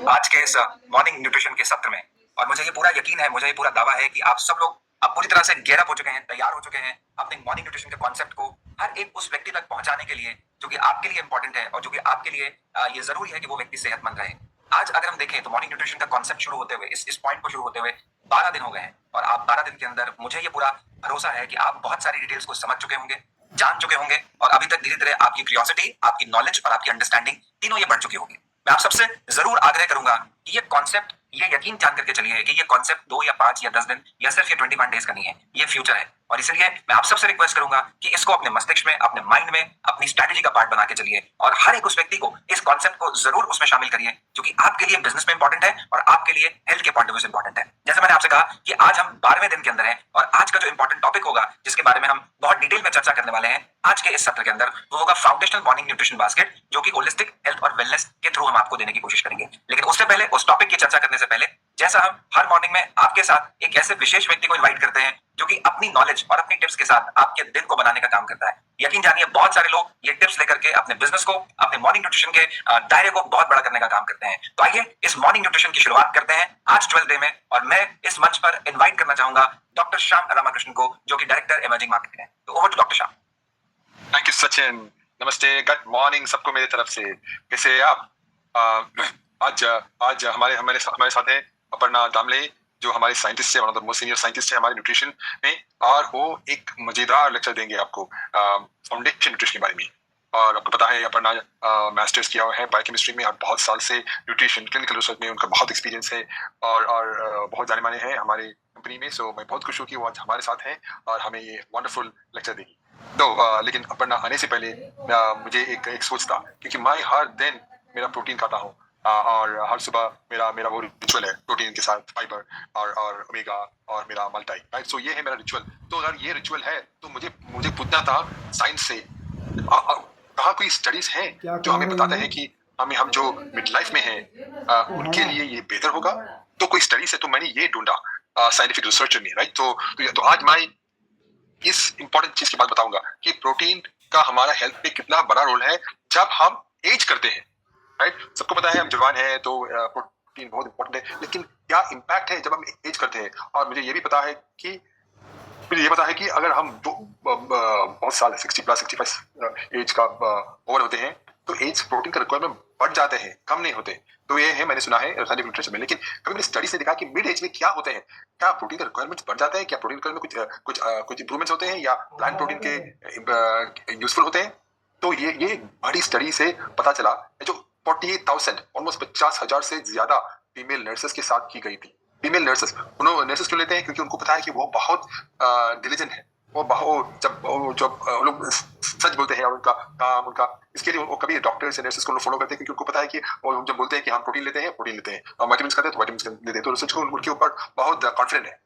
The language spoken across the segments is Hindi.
आज के इस मॉर्निंग न्यूट्रिशन के सत्र में। और मुझे ये पूरा यकीन है, मुझे ये पूरा दावा है कि आप सब लोग अब पूरी तरह से गेयर अप हो चुके हैं, तैयार हो चुके हैं अपने मॉर्निंग न्यूट्रिशन के कॉन्सेप्ट को हर एक उस व्यक्ति तक पहुंचाने के लिए जो कि आपके लिए इंपॉर्टेंट है और जो कि आपके लिए ये जरूरी है कि वो व्यक्ति सेहतमंद रहे। आज अगर हम देखें तो मॉर्निंग न्यूट्रिशन का कॉन्सेप्ट शुरू होते हुए इस पॉइंट को शुरू होते हुए 12 दिन हो गए हैं और आप 12 दिन के अंदर मुझे ये पूरा भरोसा है कि आप बहुत सारी डिटेल्स को समझ चुके होंगे, जान चुके होंगे और अभी तक धीरे धीरे आपकी क्यूरियोसिटी, आपकी नॉलेज और आपकी अंडरस्टैंडिंग तीनों ये बढ़ चुकी होगी। मैं आप सबसे जरूर आग्रह करूंगा कि ये कॉन्सेप्ट, ये यकीन जान करके चलिए कि ये कॉन्सेप्ट 2 या 5 या 10 दिन या सिर्फ ये 21 डेज का नहीं है, ये फ्यूचर है। और इसलिए मैं आप सबसे रिक्वेस्ट करूंगा कि इसको अपने मस्तिष्क में, अपने माइंड में, अपनी स्ट्रैटेजी का पार्ट बना के चलिए और हर एक उस व्यक्ति को इस कॉन्सेप्ट को जरूर उसमें शामिल करिए जो कि आपके लिए बिजनेस में इंपॉर्टेंट है और आपके लिए हेल्थ के पॉइंट ऑफ व्यू से इंपॉर्टेंट है। जैसे मैंने आपसे कहा कि आज हम 12वें दिन के अंदर हैं और आज का जो इंपॉर्टेंट टॉपिक होगा जिसके बारे में हम बहुत डिटेल में चर्चा करने वाले हैं आज के इस सत्र के अंदर, वो होगा फाउंडेशनल मॉर्निंग न्यूट्रिशन बास्केट, जो कि होलिस्टिक हेल्थ और वेलनेस के थ्रू हम आपको देने की कोशिश करेंगे। लेकिन उससे पहले, उस टॉपिक की चर्चा करने से पहले, जैसा हम हर मॉर्निंग में आपके साथ एक ऐसे विशेष व्यक्ति को इनवाइट करते हैं जो कि अपनी नॉलेज और अपनी टिप्स के साथ आपके दिन को बनाने का काम करता है। यकीन जानिए बहुत सारे लोग ये टिप्स लेकर के अपने बिजनेस को, अपने मॉर्निंग न्यूट्रिशन के दायरे को बहुत बड़ा करने का काम करते हैं। तो आइए इस मॉर्निंग न्यूट्रिशन की शुरुआत करते हैं आज 12 डे में और मैं इस मंच पर इन्वाइट करना चाहूंगा डॉक्टर श्याम रामाकृष्णन को, जो कि डायरेक्टर इमर्जिंग मार्केटिंग है। तो over to doctor Shyam. Thank you Sachin. नमस्ते, गुड मॉर्निंग सबको मेरी तरफ से। कैसे हैं आप? आज हमारे साथ है अपर्णा दामले, जो हमारे साइंटिस्ट है, one of the most senior scientist है हमारे न्यूट्रिशन में, और वो एक मजेदार लेक्चर देंगे आपको फाउंडेशन न्यूट्रिशन के बारे में। और आपको पता है अपर्णा मास्टर्स किया हुआ है बायोकेमिस्ट्री में और बहुत साल से न्यूट्रिशन क्लिनिकल रिसर्च में उनका बहुत एक्सपीरियंस है और बहुत जाने माने हैं हमारे कंपनी में। सो मैं बहुत खुश हूँ कि वो आज हमारे साथ हैं और हमें ये वंडरफुल लेक्चर देगी। तो लेकिन अपर्णा आने से पहले मुझे एक सोच था, क्योंकि मैं हर दिन मेरा प्रोटीन खाता हूँ और हर सुबह मेरा वो रिचुअल है प्रोटीन के साथ फाइबर और ओमेगा और मेरा मल्टी, राइट? सो ये है मेरा रिचुअल। तो अगर ये रिचुअल है तो मुझे पूछना था साइंस से, कहाँ कोई स्टडीज है जो हमें बताते हैं कि हम जो मिड लाइफ में हैं उनके लिए ये बेहतर होगा? तो कोई स्टडीज है, तो मैंने ये ढूंढा साइंटिफिक रिसर्च में, राइट? तो आज मैं इस इंपॉर्टेंट चीज की बात बताऊंगा कि प्रोटीन का हमारा हेल्थ पे कितना बड़ा रोल है जब हम एज करते हैं, राइट? सबको पता है हम जवान हैं तो प्रोटीन बहुत इंपॉर्टेंट है, लेकिन क्या इम्पैक्ट है जब हम एज करते हैं? और मुझे ये भी पता है कि अगर हम बहुत साल 60 प्लस 65 एज का ओवर होते हैं तो एज प्रोटीन का रिक्वायरमेंट बढ़ जाते हैं, कम नहीं होते। तो ये है, मैंने सुना है साइंटिफिक लिटरेचर में। लेकिन कभी मैंने स्टडी से देखा कि मिड एज में क्या होते हैं, क्या प्रोटीन का रिक्वायरमेंट बढ़ जाता है, क्या प्रोटीन रिक्वायरमेंट में कुछ इंप्रूवमेंट्स होते हैं या प्लांट प्रोटीन के यूजफुल होते हैं? तो ये एक बड़ी स्टडी से पता चला जो 48,000 ऑलमोस्ट 50,000 से ज्यादा फीमेल नर्सेस के साथ की गई थी। फीमेल नर्सेस, उन्होंने नर्सेस क्यों लेते हैं? क्योंकि उनको पता है कि वो बहुत डिलीजेंट है, जब लोग सच बोलते हैं और उनका काम, उनका इसके लिए वो कभी डॉक्टर्स नर्सेस को फॉलो करते हैं, क्योंकि उनको पता है कि वो जब बोलते हैं कि हम प्रोटीन लेते हैं और विटामिन्स खाते हैं तो विटामिन्स लेते हैं, तो रिसर्च को उनके ऊपर बहुत कॉन्फिडेंट है।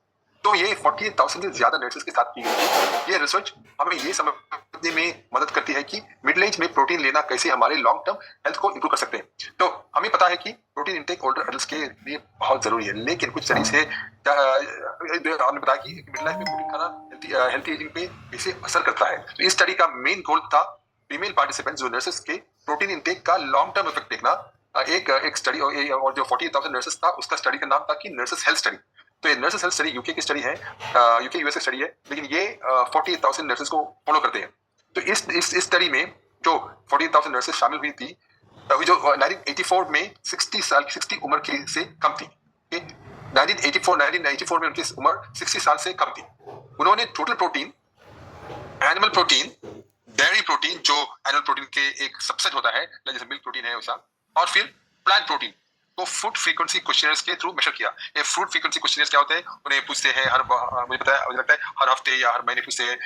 तो ये 48,000 से ज्यादा नर्सेस के साथ की गई ये रिसर्च हमें ये समझने में मदद करती है कि मिडिल एज में प्रोटीन लेना कैसे हमारे लॉन्ग टर्म हेल्थ को इंप्रूव कर सकते हैं। तो हमें पता है कि प्रोटीन इंटेक ओल्डर एडल्ट्स के लिए बहुत जरूरी है, लेकिन कुछ स्टडी से हमने बताया कि मिडिल लाइफ में प्रोटीन खाना हेल्थी एजिंग पे कैसे असर करता है। तो इस स्टडी का मेन गोल था फीमेल पार्टिसिपेंट्स जो नर्सेस के प्रोटीन इंटेक का लॉन्ग टर्म इफेक्ट देखना। एक स्टडी और जो 48,000 नर्सेस था उसका स्टडी का नाम था कि नर्सेस हेल्थ स्टडी। तो ये नर्सेस हेल्थ स्टडी यूके की स्टडी है, यूके यूएस की स्टडी है, लेकिन ये 48,000 नर्सेस को फॉलो करते हैं। तो इस स्टडी में जो 48,000 नर्सेस शामिल हुई थी, जो 1984 में 60 उम्र की से कम थी। 1984 में उनकी उम्र 60 साल से कम थी। उन्होंने total protein, animal protein, dairy protein जो एनिमल प्रोटीन के एक सबसेट होता है, जैसे मिल्क प्रोटीन है वैसा, और फिर प्लांट प्रोटीन को फूड फ्रीक्वेंसी क्वेश्चनर्स के थ्रू मेजर किया। ये फूड फ्रीक्वेंसी क्वेश्चनर्स क्या होते हैं? उन्हें पूछते हैं मुझे लगता है हर हफ्ते या हर महीने पूछते हैं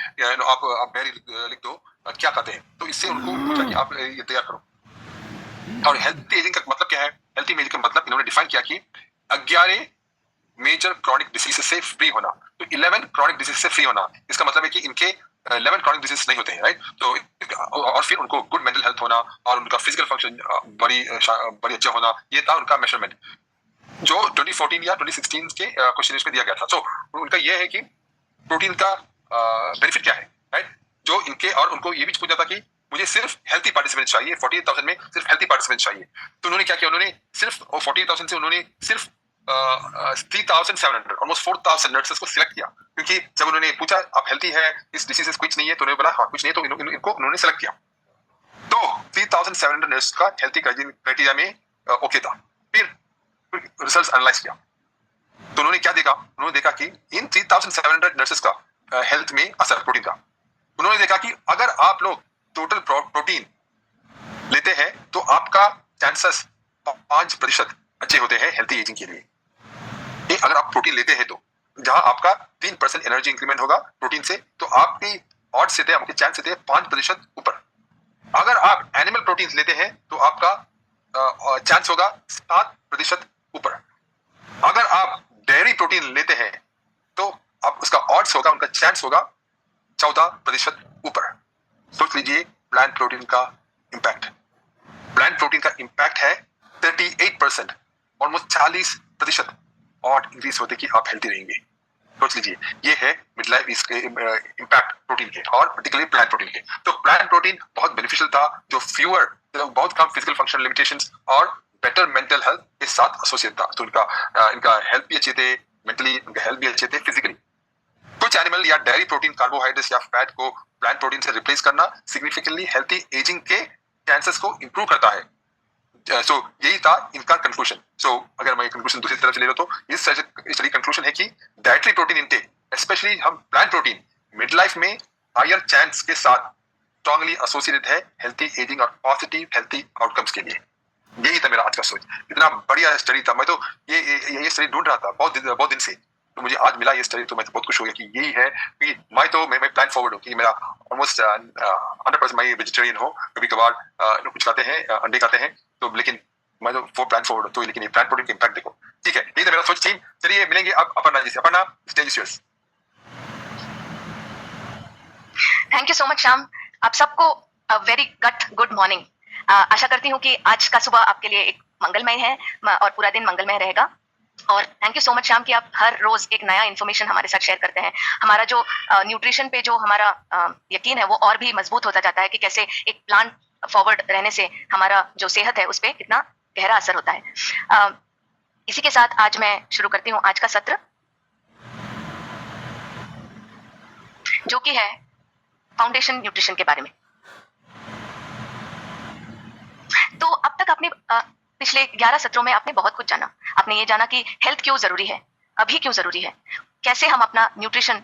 आप डायरी लिख दो क्या खाते हैं। तो इससे उनको पूछा कि आप ये तैयार करो। और हेल्थी एजिंग का मतलब क्या है? हेल्थी एजिंग का मतलब इन्होंने डिफाइन किया कि 11 मेजर क्रॉनिक डिसीज से फ्री होना, तो 11 क्रॉनिक डिसीज से फ्री होना। इसका मतलब है कि इनके 11 क्रॉनिक डिसीज नहीं होते हैं, राइट? तो और फिर उनको गुड मेंटल हेल्थ होना और उनका फिजिकल फंक्शन बड़ी अच्छा होना, ये था उनका मेजरमेंट जो 2014 या 2016 के क्वेश्चन में दिया गया था। सो उनका ये है कि प्रोटीन का बेनिफिट क्या है, राइट? जो इनके, और उनको ये भी पूछा था कि मुझे सिर्फ हेल्थी पार्टिसिपेंट चाहिए, 48,000 में सिर्फ हेल्थी पार्टिसिपेंट चाहिए। तो उन्होंने क्या किया, उन्होंने सिर्फ 48,000 से उन्होंने सिर्फ 3,700 ऑलमोस्ट 4,000 नर्सेस को सिलेक्ट किया, क्योंकि जब उन्होंने पूछा आप हेल्थी है, इस डिसीज कुछ नहीं है, तो उन्होंने बोला हाँ कुछ नहीं है, तो इनको उन्होंने सेलेक्ट किया। तो 3,700 नर्स का हेल्थी क्राइटेरिया में ओके था। फिर रिजल्ट एनालाइज किया तो उन्होंने क्या देखा, उन्होंने देखा कि इन 3,700 नर्सेस का हेल्थ में असर प्रोटीन का। उन्होंने देखा कि अगर आप लोग टोटल प्रोटीन लेते हैं तो आपका चांसेस 5% अच्छे होते हैं हेल्थी एजिंग के लिए। अगर आप प्रोटीन लेते हैं तो जहां आपका 3% एनर्जी इंक्रीमेंट होगा प्रोटीन से, तो आपकी ऑड से थे, आपके चांस थे 5% ऊपर। अगर आप एनिमल प्रोटीन लेते हैं तो आपका चांस होगा 7% ऊपर। अगर आप डेयरी प्रोटीन लेते हैं तो आप उसका ऑड्स होगा, उनका चांस होगा 14% ऊपर। सोच लीजिए प्लांट प्रोटीन का इंपैक्ट। प्लांट प्रोटीन का इंपैक्ट है 38%, ऑलमोस्ट 40% ऑड इंक्रीज होते कि आप हेल्थी रहेंगे। सोच लीजिए ये है मिड लाइफ इसके इंपैक्ट प्रोटीन के, और पर्टिकुलरली प्लांट प्रोटीन के। तो प्लांट प्रोटीन बहुत बेनिफिशियल था, जो बहुत कम फिजिकल फंक्शन लिमिटेशंस और बेटर मेंटल हेल्थ के साथ एसोसिएट था। तो इनका हेल्थ भी अच्छे थे, मेंटली इनका हेल्थ भी अच्छे थे, फिजिकली। कुछ एनिमल या डेयरी प्रोटीन कार्बोहाइड्रेट्स या फैट को प्लांट प्रोटीन से रिप्लेस करना सिग्निफिकेंटली हेल्थी एजिंग के चांसेस को इंप्रूव करता है। सो यही था इनका कंक्लूजन। सो अगर मैं कंक्लूजन दूसरी तरफ से ले लो तो इस स्टडी कंक्लूजन है कि डाइटरी प्रोटीन इंटेक, स्पेशली हम प्लांट प्रोटीन, मिड लाइफ में हायर चांस के साथ स्ट्रांगली एसोसिएटेड है हेल्थी एजिंग और पॉजिटिव हेल्थी आउटकम्स के लिए। यही था मेरा आज का सोच। इतना बढ़िया स्टडी था, मैं तो ये स्टडी ढूंढ रहा था बहुत दिन से, तो मुझे आज मिला ये स्टडी, तो मैं तो बहुत खुश हो गया कि यही है कि मैं प्लान फॉरवर्ड हूँ कि मेरा ऑलमोस्ट 100% मैं वेजिटेरियन हूँ। कभी कभार लोग कुछ खाते हैं, अंडे खाते हैं, तो लेकिन मैं तो वो प्लान फॉरवर्ड, तो लेकिन ये प्लान प्रोटीन का इंपैक्ट देखो। ठीक है, यही था मेरा सोच। टीम चलिए मिलेंगे अब अपर्णा जी से। Aparna, stage is yours. Thank you so much Shyam. आप सबको वेरी गुड मॉर्निंग। आशा करती हूँ कि आज का सुबह आपके लिए एक मंगलमय है और पूरा दिन मंगलमय रहेगा। और thank you so much Shyam कि आप हर रोज एक नया इन्फॉर्मेशन हमारे साथ शेयर करते हैं। हमारा जो न्यूट्रिशन पे जो हमारा यकीन है वो और भी मजबूत होता जाता है कि कैसे एक प्लांट फॉरवर्ड रहने से हमारा जो सेहत है उस पर कितना गहरा असर होता है। इसी के साथ आज मैं शुरू करती हूँ आज का सत्र, जो कि है फाउंडेशन न्यूट्रिशन के बारे में। तो अब तक आपने पिछले 11 सत्रों में आपने बहुत कुछ जाना। आपने ये जाना कि हेल्थ क्यों जरूरी है, अभी क्यों जरूरी है, कैसे हम अपना न्यूट्रिशन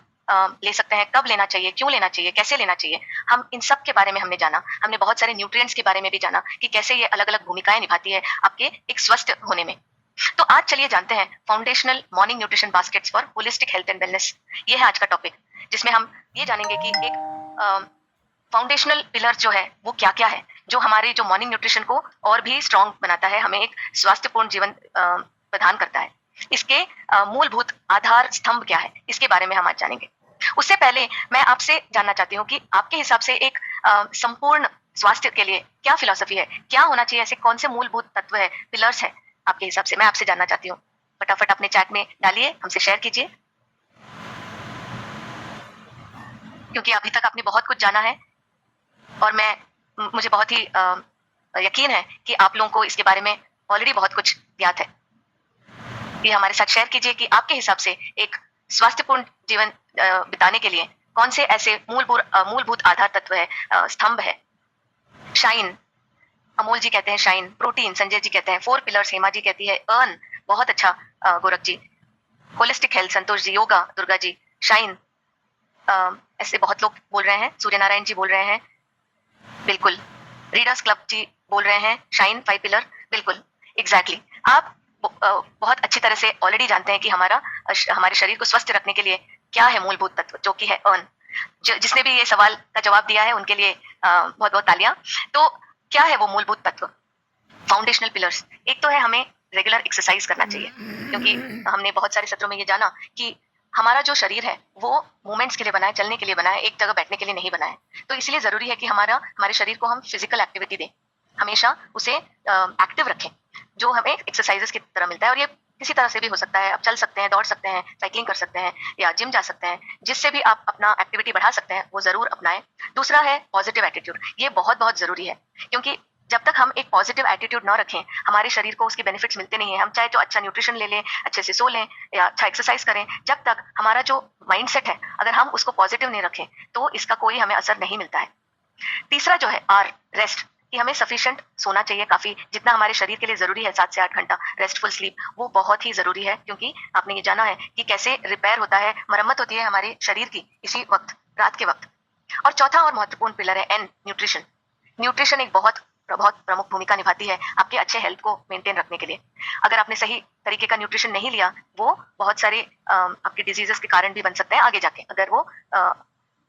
ले सकते हैं, कब लेना चाहिए, क्यों लेना चाहिए, कैसे लेना चाहिए। हम इन सब के बारे में हमने जाना। हमने बहुत सारे न्यूट्रिएंट्स के बारे में भी जाना कि कैसे ये अलग अलग भूमिकाएं निभाती है आपके एक स्वस्थ होने में। तो आज चलिए जानते हैं foundational morning nutrition baskets for holistic health and wellness. ये है आज का टॉपिक, जिसमें हम ये जानेंगे कि एक फाउंडेशनल पिलर जो है वो क्या क्या है, जो हमारे जो मॉर्निंग न्यूट्रिशन को और भी स्ट्रॉन्ग बनाता है, हमें एक स्वास्थ्यपूर्ण जीवन प्रदान करता है। इसके मूलभूत आधार स्तंभ क्या है, इसके बारे में हम आज जानेंगे। उससे पहले मैं आपसे जानना चाहती हूँ कि आपके हिसाब से एक संपूर्ण स्वास्थ्य के लिए क्या फिलॉसफी है, क्या होना चाहिए, ऐसे कौन से मूलभूत तत्व है, पिलर्स है आपके हिसाब से। मैं आपसे जानना चाहती हूँ, फटाफट अपने चैट में डालिए, हमसे शेयर कीजिए, क्योंकि अभी तक आपने बहुत कुछ जाना है और मुझे बहुत ही यकीन है कि आप लोगों को इसके बारे में ऑलरेडी बहुत कुछ ज्ञात है। ये हमारे साथ शेयर कीजिए कि आपके हिसाब से एक स्वास्थ्यपूर्ण जीवन बिताने के लिए कौन से ऐसे मूलभूत आधार तत्व है, स्तंभ है। शाइन, अमोल जी कहते हैं शाइन। प्रोटीन, संजय जी कहते हैं 4 पिलर्स। हेमा जी कहती है अर्न, बहुत अच्छा गोरख जी। Holistic health, Santosh ji. Yoga, Durga ji. Shine, ऐसे बहुत लोग बोल रहे हैं। सूर्य नारायण जी बोल रहे हैं, बिल्कुल। रीडर्स क्लब जी बोल रहे हैं शाइन 5 पिलर, बिल्कुल, एग्जैक्टली। आप बहुत अच्छी तरह से ऑलरेडी जानते हैं कि हमारे शरीर को स्वस्थ रखने के लिए क्या है मूलभूत तत्व, जो कि है अर्न। जिसने भी ये सवाल का जवाब दिया है उनके लिए बहुत बहुत तालियां। तो क्या है वो मूलभूत तत्व, फाउंडेशनल पिलर्स? एक तो है हमें रेगुलर एक्सरसाइज करना चाहिए, क्योंकि हमने बहुत सारे सत्रों में ये जाना कि हमारा जो शरीर है वो मूवमेंट्स के लिए बना है, चलने के लिए बना है, एक जगह बैठने के लिए नहीं बना है। तो इसलिए जरूरी है कि हमारे शरीर को हम फिजिकल एक्टिविटी दें, हमेशा उसे एक्टिव रखें, जो हमें एक्सरसाइजेस की तरह मिलता है। और ये किसी तरह से भी हो सकता है, आप चल सकते हैं, दौड़ सकते हैं, साइकिलिंग कर सकते हैं या जिम जा सकते हैं, जिससे भी आप अपना एक्टिविटी बढ़ा सकते हैं, वो ज़रूर अपनाएं। दूसरा है पॉजिटिव एटीट्यूड, ये बहुत बहुत ज़रूरी है, क्योंकि जब तक हम एक पॉजिटिव एटीट्यूड ना रखें, हमारे शरीर को उसके बेनिफिट्स मिलते नहीं है। हम चाहे तो अच्छा न्यूट्रिशन ले लें, अच्छे से सो लें या अच्छा एक्सरसाइज करें, जब तक हमारा जो माइंडसेट है, अगर हम उसको पॉजिटिव नहीं रखें, तो इसका कोई हमें असर नहीं मिलता है। तीसरा जो है रेस्ट, कि हमें सफिशिएंट सोना चाहिए, काफी जितना हमारे शरीर के लिए जरूरी है, 7 से 8 घंटा रेस्टफुल स्लीप, वो बहुत ही जरूरी है, क्योंकि आपने ये जाना है कि कैसे रिपेयर होता है, मरम्मत होती है हमारे शरीर की इसी वक्त, रात के वक्त। और चौथा और महत्वपूर्ण पिलर है एन, न्यूट्रिशन। न्यूट्रिशन एक बहुत प्रमुख भूमिका निभाती है आपके अच्छे हेल्थ को मेंटेन रखने के लिए। अगर आपने सही तरीके का न्यूट्रिशन नहीं लिया, वो बहुत सारे आपके डिजीजेस के कारण भी बन सकते हैं आगे जाके, अगर वो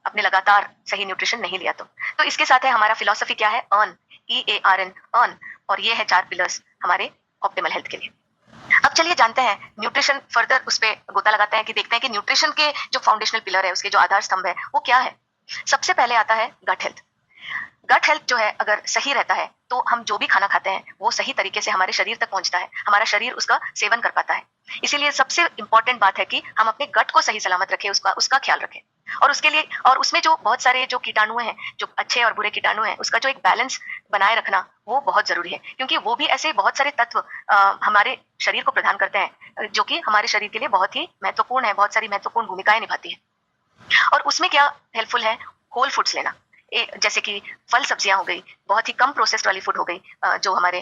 अपने लगातार सही न्यूट्रिशन नहीं लिया तो इसके साथ है हमारा फिलॉसफी क्या है, अर्न, EARN, अर्न, और ये है 4 पिलर्स हमारे ऑप्टिमल हेल्थ के लिए। अब चलिए जानते हैं न्यूट्रिशन, फर्दर उस पर गोता लगाते हैं कि देखते हैं कि न्यूट्रिशन के जो फाउंडेशनल पिलर है, उसके जो आधार स्तंभ है, वो क्या है। सबसे पहले आता है गट हेल्थ। गट हेल्थ जो है अगर सही रहता है, तो हम जो भी खाना खाते हैं वो सही तरीके से हमारे शरीर तक पहुंचता है, हमारा शरीर उसका सेवन कर पाता है। इसीलिए सबसे इंपॉर्टेंट बात है कि हम अपने गट को सही सलामत रखें, उसका ख्याल रखें, और उसके लिए, और उसमें जो बहुत सारे जो कीटाणु हैं, जो अच्छे और बुरे कीटाणु हैं, उसका जो एक बैलेंस बनाए रखना, वो बहुत जरूरी है, क्योंकि वो भी ऐसे बहुत सारे तत्व हमारे शरीर को प्रदान करते हैं, जो कि हमारे शरीर के लिए बहुत ही महत्वपूर्ण है, बहुत सारी महत्वपूर्ण भूमिकाएं निभाती है। और उसमें क्या हेल्पफुल है, होल फूड्स लेना, जैसे कि फल सब्जियां हो गई, बहुत ही कम प्रोसेस्ड वाली फूड हो गई, जो हमारे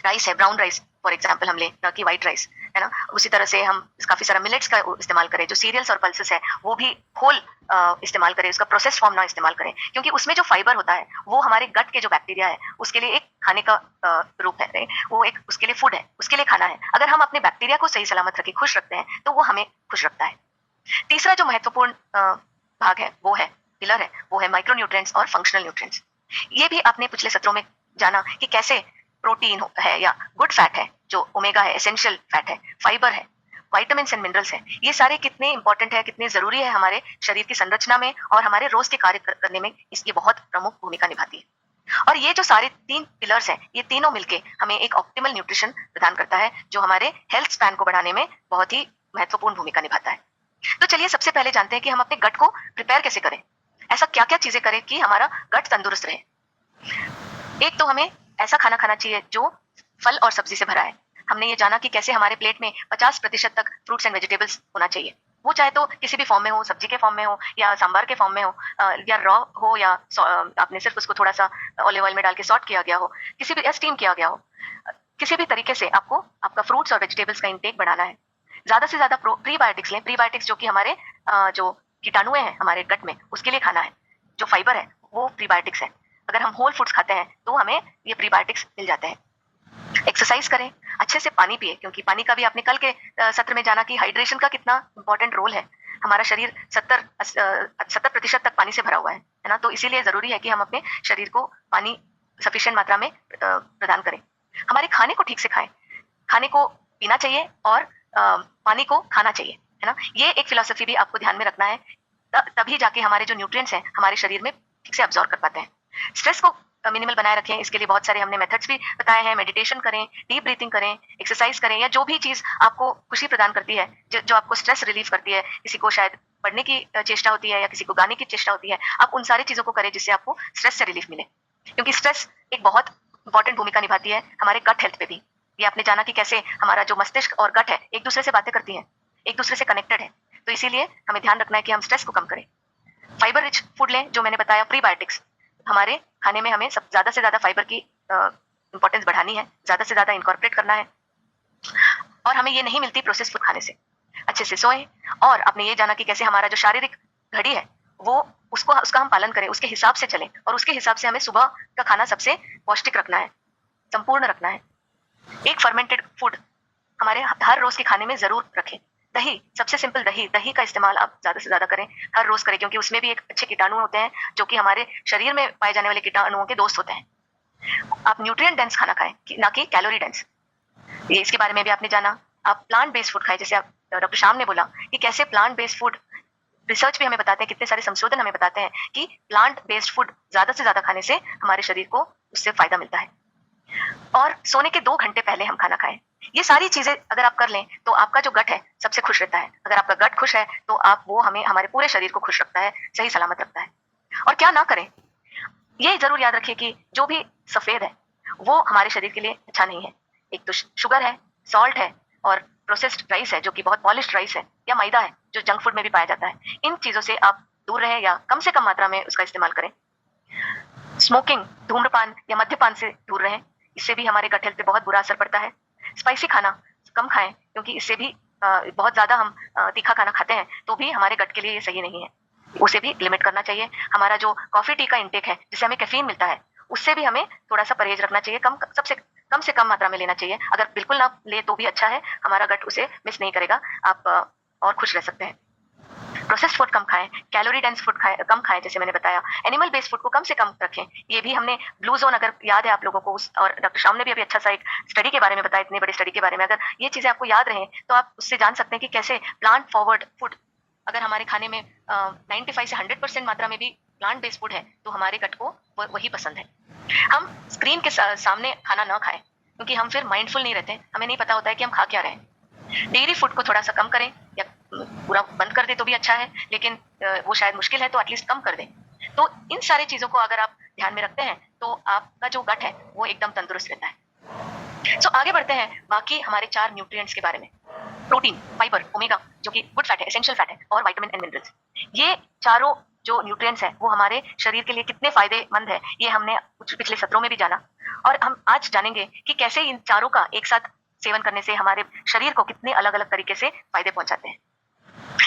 राइस है, ब्राउन राइस फॉर एग्जांपल हम ले, ना कि व्हाइट राइस, है ना। उसी तरह से हम काफी सारा मिलेट्स का इस्तेमाल करें, जो सीरियल्स और पल्सेस है वो भी होल इस्तेमाल करें, उसका प्रोसेस फॉर्म ना इस्तेमाल करें, क्योंकि उसमें जो फाइबर होता है वो हमारे गट के जो बैक्टीरिया है उसके लिए एक खाने का रूप है, वो एक उसके लिए फूड है, उसके लिए खाना है। अगर हम अपने बैक्टीरिया को सही सलामत रखें, खुश रखते हैं, तो वो हमें खुश रखता है। तीसरा जो महत्वपूर्ण भाग है, वो है पिलर है, वो है माइक्रो न्यूट्रिएंट्स और फंक्शनल न्यूट्रिएंट्स। ये भी आपने पिछले सत्रों में जाना कि कैसे प्रोटीन है या गुड फैट है, जो ओमेगा है, एसेंशियल फैट है, फाइबर है, विटामिन एंड मिनरल्स है, ये सारे कितने इंपॉर्टेंट है, कितने जरूरी है हमारे शरीर की संरचना में और हमारे रोज के कार्य करने में, इसकी बहुत प्रमुख भूमिका निभाती है। और ये जो सारे 3 पिलर्स हैं, ये तीनों मिलके हमें एक ऑप्टिमल न्यूट्रिशन प्रदान करता है, जो हमारे हेल्थ स्पैन को बढ़ाने में बहुत ही महत्वपूर्ण भूमिका निभाता है। तो चलिए सबसे पहले जानते हैं कि हम अपने गट को प्रिपेयर कैसे करें, ऐसा क्या क्या चीजें करें कि हमारा गट तंदुरुस्त रहे। एक तो हमें ऐसा खाना खाना चाहिए जो फल और सब्जी से भरा है। हमने ये जाना कि कैसे हमारे प्लेट में 50% तक फ्रूट्स एंड वेजिटेबल्स होना चाहिए, वो चाहे तो किसी भी फॉर्म में हो, सब्जी के फॉर्म में हो या सांबार के फॉर्म में हो, या रॉ हो, या आपने सिर्फ उसको थोड़ा सा ऑलिव ऑयल में डाल के सॉट किया गया हो, किसी भी स्टीम किया गया हो, किसी भी तरीके से आपको आपका फ्रूट्स और वेजिटेबल्स का इंटेक बढ़ाना है। ज्यादा से ज्यादा प्रीबायोटिक्स लें, प्रीबायोटिक्स जो कि हमारे जो कीटाणु हैं हमारे गट में, उसके लिए खाना है। जो फाइबर है वो प्रीबायोटिक्स है, अगर हम होल फूड्स खाते हैं तो हमें ये प्रीबायोटिक्स मिल जाते हैं। एक्सरसाइज करें, अच्छे से पानी पिए, क्योंकि पानी का भी आपने कल के सत्र में जाना कि हाइड्रेशन का कितना इंपॉर्टेंट रोल है। हमारा शरीर 70% तक पानी से भरा हुआ है ना, तो इसीलिए जरूरी है कि हम अपने शरीर को पानी सफिशिएंट मात्रा में प्रदान करें। हमारे खाने को ठीक से खाएं, खाने को पीना चाहिए और पानी को खाना चाहिए, है ना। ये एक फिलॉसफी भी आपको ध्यान में रखना है, तभी जाके हमारे जो न्यूट्रिएंट्स हैं हमारे शरीर में ठीक से अब्सॉर्ब कर पाते हैं। स्ट्रेस को मिनिमल बनाए रखें, इसके लिए बहुत सारे हमने मेथड्स भी बताए हैं। मेडिटेशन करें, डीप ब्रीथिंग करें, एक्सरसाइज करें, या जो भी चीज आपको खुशी प्रदान करती है, जो आपको स्ट्रेस रिलीफ करती है। किसी को शायद पढ़ने की चेष्टा होती है या किसी को गाने की चेष्टा होती है, आप उन सारी चीजों को करें जिससे आपको स्ट्रेस से रिलीफ मिले, क्योंकि स्ट्रेस एक बहुत इंपॉर्टेंट भूमिका निभाती है हमारे गट हेल्थ पे भी। ये आपने जाना कि कैसे हमारा जो मस्तिष्क और गट है एक दूसरे से बातें करती हैं, एक दूसरे से कनेक्टेड है, तो इसीलिए हमें ध्यान रखना है कि हम स्ट्रेस को कम करें। फाइबर रिच फूड लें, जो मैंने बताया प्रीबायोटिक्स, हमारे खाने में हमें ज्यादा से ज्यादा फाइबर की इंपॉर्टेंस बढ़ानी है, ज्यादा से ज्यादा इनकॉर्पोरेट करना है, और हमें ये नहीं मिलती प्रोसेस फूड खाने से। अच्छे से सोएं, और आपने ये जाना कि कैसे हमारा जो शारीरिक घड़ी है वो उसका हम पालन करें, उसके हिसाब से चलें, और उसके हिसाब से हमें सुबह का खाना सबसे पौष्टिक रखना है, संपूर्ण रखना है। एक फर्मेंटेड फूड हमारे हर रोज के खाने में जरूर रखें। दही, सबसे सिंपल दही का इस्तेमाल आप ज्यादा से ज्यादा करें, हर रोज करें, क्योंकि उसमें भी एक अच्छे कीटाणु होते हैं जो कि हमारे शरीर में पाए जाने वाले कीटाणुओं के दोस्त होते हैं। आप न्यूट्रिएंट डेंस खाना खाएं, ना कि कैलोरी डेंस। ये इसके बारे में भी आपने जाना। आप प्लांट बेस्ड फूड खाएं, जैसे आप डॉक्टर श्याम ने बोला कि कैसे प्लांट बेस्ड फूड, रिसर्च भी हमें बताते हैं, कितने सारे संशोधन हमें बताते हैं कि प्लांट बेस्ड फूड ज्यादा से ज्यादा खाने से हमारे शरीर को उससे फायदा मिलता है। और सोने के 2 घंटे पहले हम खाना खाएं। ये सारी चीजें अगर आप कर लें तो आपका जो गट है सबसे खुश रहता है। अगर आपका गट खुश है तो आप वो हमें हमारे पूरे शरीर को खुश रखता है, सही सलामत रखता है। और क्या ना करें, ये जरूर याद रखिए कि जो भी सफेद है वो हमारे शरीर के लिए अच्छा नहीं है। एक तो शुगर है, सॉल्ट है और प्रोसेस्ड राइस है जो कि बहुत पॉलिश्ड राइस है, या मैदा है जो जंक फूड में भी पाया जाता है। इन चीजों से आप दूर रहें या कम से कम मात्रा में उसका इस्तेमाल करें। स्मोकिंग, धूम्रपान या मद्यपान से दूर रहें, इससे भी हमारे गट हेल्थ पे बहुत बुरा असर पड़ता है। स्पाइसी खाना कम खाएं क्योंकि इससे भी बहुत ज्यादा हम तीखा खाना खाते हैं तो भी हमारे गट के लिए ये सही नहीं है, उसे भी लिमिट करना चाहिए। हमारा जो कॉफी टी का इंटेक है जिससे हमें कैफीन मिलता है उससे भी हमें थोड़ा सा परहेज रखना चाहिए, कम से कम मात्रा में लेना चाहिए। अगर बिल्कुल ना ले तो भी अच्छा है, हमारा गट उसे मिस नहीं करेगा, आप और खुश रह सकते हैं। प्रोसेस्ड फूड कम खाएं, कैलोरी डेंस फूड कम खाएं, जैसे मैंने बताया। एनिमल बेस्ड फूड को कम से कम रखें। ये भी हमने ब्लू जोन, अगर याद है आप लोगों को, और डॉक्टर श्याम ने भी अभी अच्छा सा एक स्टडी के बारे में बताया, इतने बड़े स्टडी के बारे में, अगर ये चीजें आपको याद रहे तो आप उससे जान सकते हैं कि कैसे प्लांट फॉरवर्ड फूड, अगर हमारे खाने में 95 से 100% मात्रा में भी प्लांट बेस्ड फूड है तो हमारे गट को वही पसंद है। हम स्क्रीन के सामने खाना ना खाएं क्योंकि हम फिर माइंडफुल नहीं रहते, हमें नहीं पता होता है कि हम खा क्या रहे हैं। डेयरी फूड को थोड़ा सा कम करें या पूरा बंद कर दे तो भी अच्छा है, लेकिन वो शायद मुश्किल है तो एटलीस्ट कम कर दें। तो इन सारी चीजों को अगर आप ध्यान में रखते हैं तो आपका जो गट है वो एकदम तंदुरुस्त रहता है। सो आगे बढ़ते हैं बाकी हमारे 4 न्यूट्रिएंट्स के बारे में। प्रोटीन, फाइबर, ओमेगा जो कि गुड फैट है, एसेंशियल फैट है, और विटामिन एंड मिनरल्स। ये चारों जो न्यूट्रिएंट्स हैं वो हमारे शरीर के लिए कितने फायदेमंद है ये हमने पिछले सत्रों में भी जाना, और हम आज जानेंगे कि कैसे इन चारों का एक साथ सेवन करने से हमारे शरीर को कितने अलग अलग तरीके से फायदे पहुंचाते हैं।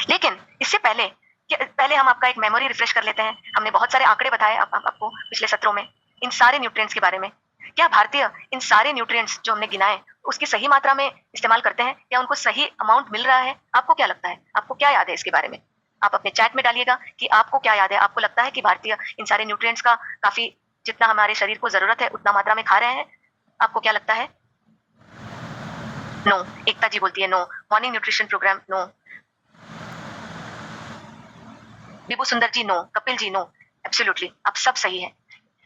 लेकिन इससे पहले हम आपका एक मेमोरी रिफ्रेश कर लेते हैं। हमने बहुत सारे आंकड़े बताए आपको पिछले सत्रों में इन सारे न्यूट्रिएंट्स के बारे में। क्या भारतीय इन सारे न्यूट्रिएंट्स जो हमने गिनाए उसकी सही मात्रा में इस्तेमाल करते हैं, या उनको सही अमाउंट मिल रहा है? आपको क्या लगता है, आपको क्या याद है इसके बारे में? आप अपने चैट में डालिएगा कि आपको क्या याद है। आपको लगता है कि भारतीय इन सारे न्यूट्रिएंट्स का काफी, जितना हमारे शरीर को जरूरत है उतना मात्रा में खा रहे हैं? आपको क्या लगता है? नो, एकता जी बोलती है no. Morning nutrition programme no. Vibhu Sundar ji no. Kapil ji no. Absolutely, आप सब सही है।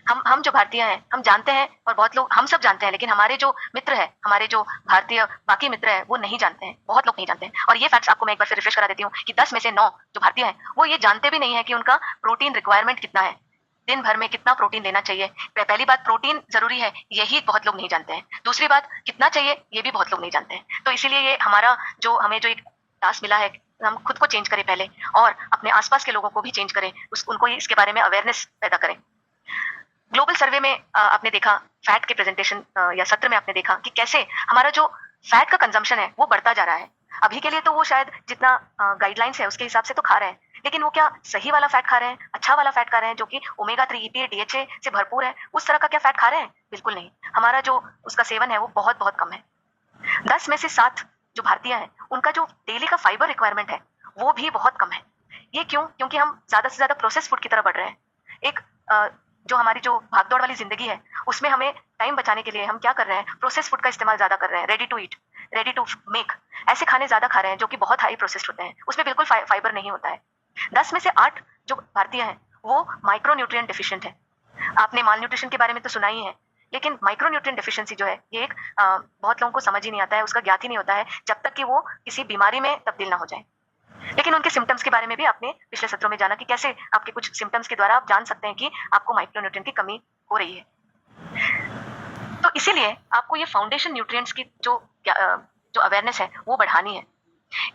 हम जो भारतीय हैं हम जानते हैं, और बहुत लोग, हम सब जानते हैं, लेकिन हमारे जो मित्र है, हमारे जो भारतीय बाकी मित्र है वो नहीं जानते हैं, बहुत लोग नहीं जानते हैं। और ये फैक्ट्स आपको मैं एक बार फिर रिफ्रेश करा देती हूँ कि 10 में से 9 जो भारतीय हैं वो ये जानते भी नहीं है कि उनका प्रोटीन रिक्वायरमेंट कितना है, दिन भर में कितना प्रोटीन लेना चाहिए। पहली बात, प्रोटीन जरूरी है, यही बहुत लोग नहीं जानते हैं। दूसरी बात, कितना चाहिए ये भी बहुत लोग नहीं जानते हैं। तो इसीलिए ये हमारा हमें जो एक टास्क मिला है, हम खुद को चेंज करें पहले, और अपने आसपास के लोगों को भी चेंज करें, उनको इसके बारे में अवेयरनेस पैदा करें। ग्लोबल सर्वे में आपने देखा, फैट के प्रेजेंटेशन या सत्र में आपने देखा कि कैसे हमारा जो फैट का कंजम्पशन है वो बढ़ता जा रहा है। अभी के लिए तो वो शायद जितना गाइडलाइंस है उसके हिसाब से तो खा रहे हैं, लेकिन वो क्या सही वाला फैट खा रहे हैं, अच्छा वाला फैट खा रहे हैं जो कि ओमेगा 3, EPA, DHA से भरपूर है? उस तरह का क्या फैट खा रहे हैं? बिल्कुल नहीं। हमारा जो उसका सेवन है वो बहुत बहुत कम है। 10 में से 7 जो भारतीय हैं उनका जो डेली का फाइबर रिक्वायरमेंट है वो भी बहुत कम है। ये क्यों? क्योंकि हम ज्यादा से ज्यादा प्रोसेस फूड की तरफ बढ़ रहे हैं। एक जो हमारी जो भागदौड़ वाली जिंदगी है उसमें हमें टाइम बचाने के लिए हम क्या कर रहे हैं, प्रोसेस फूड का इस्तेमाल ज्यादा कर रहे हैं। Ready to eat, ready to make, ऐसे खाने ज्यादा खा रहे हैं जो कि बहुत हाई प्रोसेस्ड होते हैं, उसमें बिल्कुल फाइबर नहीं होता है। 10 में से 8 जो भारतीय हैं वो माइक्रो न्यूट्रिएंट डिफिशिएंट है। आपने माल न्यूट्रिशन के बारे में तो सुना ही है, लेकिन माइक्रो न्यूट्रिएंट डिफिशिएंसी जो है ये एक बहुत लोगों को समझ ही नहीं आता है, उसका ज्ञात ही नहीं होता है जब तक कि वो किसी बीमारी में तब्दील ना हो जाए। लेकिन उनके सिम्टम्स के बारे में भी आपने पिछले सत्रों में जाना कि कैसे आपके कुछ सिम्टम्स के द्वारा आप जान सकते हैं कि आपको माइक्रोन्यूट्रिएंट की कमी हो रही है। तो इसीलिए आपको ये फाउंडेशन न्यूट्रिएंट्स की जो अवेयरनेस है वो बढ़ानी है।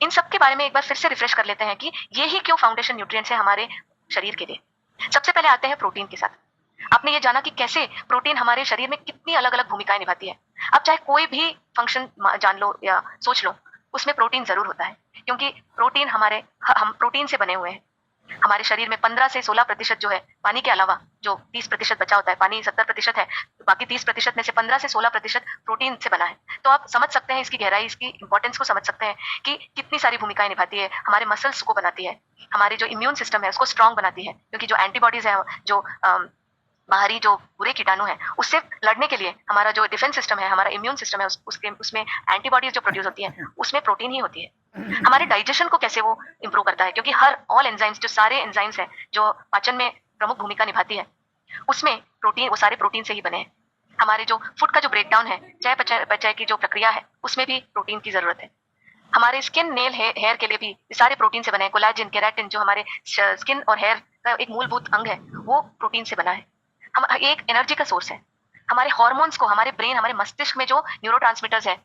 इन सब के बारे में एक बार फिर से रिफ्रेश कर लेते हैं कि ये ही क्यों फाउंडेशन न्यूट्रिएंट्स है हमारे शरीर के लिए। सबसे पहले आते हैं प्रोटीन के साथ। आपने ये जाना कि कैसे प्रोटीन हमारे शरीर में कितनी अलग अलग भूमिकाएं निभाती है। आप चाहे कोई भी फंक्शन जान लो या सोच लो, उसमें प्रोटीन जरूर होता है, क्योंकि प्रोटीन हम प्रोटीन से बने हुए हैं। हमारे शरीर में 15 से 16% जो है पानी के अलावा, जो 30% बचा होता है, पानी 70% है, तो बाकी 30% में से 15 से 16% प्रोटीन से बना है। तो आप समझ सकते हैं इसकी गहराई, इसकी इंपॉर्टेंस को समझ सकते हैं कि कितनी सारी भूमिकाएं निभाती है। हमारे मसल्स को बनाती है, हमारे जो इम्यून सिस्टम है उसको स्ट्रांग बनाती है, क्योंकि जो एंटीबॉडीज है, जो बाहरी जो बुरे कीटाणु हैं उससे लड़ने के लिए हमारा जो डिफेंस सिस्टम है, हमारा इम्यून सिस्टम है, उसमें एंटीबॉडीज जो प्रोड्यूस होती है उसमें प्रोटीन ही होती है। हमारे डाइजेशन को कैसे वो इंप्रूव करता है, क्योंकि ऑल एंजाइम्स, जो सारे एंजाइम्स हैं जो पाचन में प्रमुख भूमिका निभाती है, उसमें प्रोटीन, वो सारे प्रोटीन से ही बने हैं। हमारे जो फूड का जो ब्रेकडाउन है, चयापचय की जो प्रक्रिया है, उसमें भी प्रोटीन की जरूरत है। हमारे स्किन, नेल, हेयर के लिए भी ये सारे प्रोटीन से बने हैं। कोलाजन, केराटिन जो हमारे स्किन और हेयर का एक मूलभूत अंग है, वो प्रोटीन से बना है। हम एक एनर्जी का सोर्स है। हमारे हार्मोन्स को, हमारे ब्रेन, हमारे मस्तिष्क में जो न्यूरोट्रांसमीटर्स है,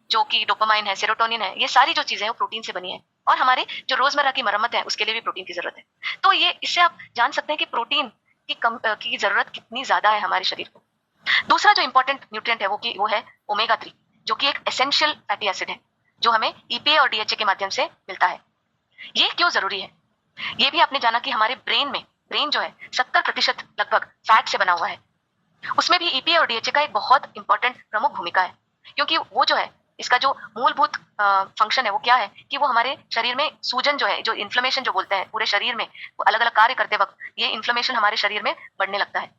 जो कि डोपामाइन है, सेरोटोनिन है, ये सारी जो चीजें हैं वो प्रोटीन से बनी है। और हमारे जो रोजमर्रा की मरम्मत है उसके लिए भी प्रोटीन की जरूरत है। तो ये इससे आप जान सकते हैं कि प्रोटीन की जरूरत कितनी ज्यादा है हमारे शरीर को। दूसरा जो इंपॉर्टेंट न्यूट्रिएंट है वो है ओमेगा 3, जो कि एक एसेंशियल फैटी एसिड है, जो हमें ईपीए और डीएचए के माध्यम से मिलता है। ये क्यों जरूरी है? ये भी आपने जाना कि हमारे ब्रेन जो है 70% लगभग फैट से बना हुआ है। उसमें भी ईपीए और डीएचए का एक बहुत इंपॉर्टेंट प्रमुख भूमिका है, क्योंकि वो जो है, इसका जो मूलभूत फंक्शन है वो क्या है कि वो हमारे शरीर में सूजन जो है, जो इन्फ्लेमेशन जो बोलते हैं पूरे शरीर में, वो अलग अलग कार्य करते वक्त ये इन्फ्लेमेशन हमारे शरीर में बढ़ने लगता है।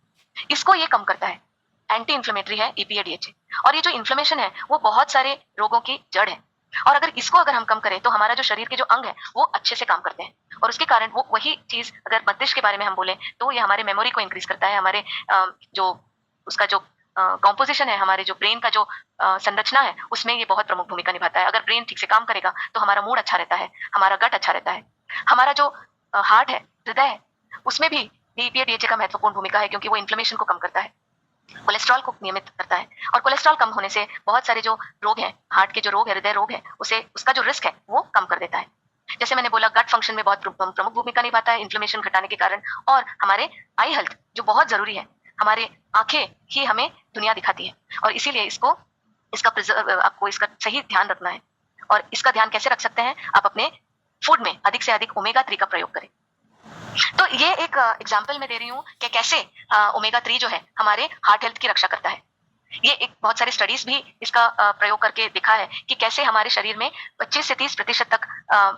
इसको ये कम करता है। एंटी इन्फ्लेमेटरी है ईपीए डीएचए। और ये जो इन्फ्लेमेशन है वो बहुत सारे रोगों की जड़ है। और अगर हम कम करें तो हमारा जो शरीर के जो अंग है वो अच्छे से काम करते हैं। और उसके कारण वो वही चीज, अगर मस्तिष्क के बारे में हम बोले तो ये हमारे मेमोरी को इंक्रीज करता है। हमारे जो उसका जो कॉम्पोजिशन है, हमारे जो ब्रेन का जो संरचना है, उसमें ये बहुत प्रमुख भूमिका निभाता है। अगर ब्रेन ठीक से काम करेगा तो हमारा मूड अच्छा रहता है, हमारा गट अच्छा रहता है। हमारा जो हार्ट है, हृदय है, उसमें भी ईपीए डीएचए का महत्वपूर्ण भूमिका है, क्योंकि वो इन्फ्लेमेशन को कम करता है, कोलेस्ट्रॉल को नियमित करता है। और कोलेस्ट्रॉल कम होने से बहुत सारे जो रोग हैं, हार्ट के जो रोग है, हृदय रोग है, उसे उसका जो रिस्क है वो कम कर देता है। जैसे मैंने बोला, गट फंक्शन में बहुत प्रमुख भूमिका निभाता है इन्फ्लेमेशन घटाने के कारण। और हमारे आई हेल्थ जो बहुत जरूरी है, हमारे आंखें ही हमें दुनिया दिखाती है, और इसीलिए आपको इसका सही ध्यान रखना है। और इसका ध्यान कैसे रख सकते हैं? आप अपने फूड में अधिक से अधिक ओमेगा 3 का प्रयोग करें। तो ये एक एग्जाम्पल मैं दे रही हूँ कि कैसे ओमेगा 3 जो है हमारे हार्ट हेल्थ की रक्षा करता है। ये एक बहुत सारे स्टडीज भी इसका प्रयोग करके दिखा है कि कैसे हमारे शरीर में 25 से 30% तक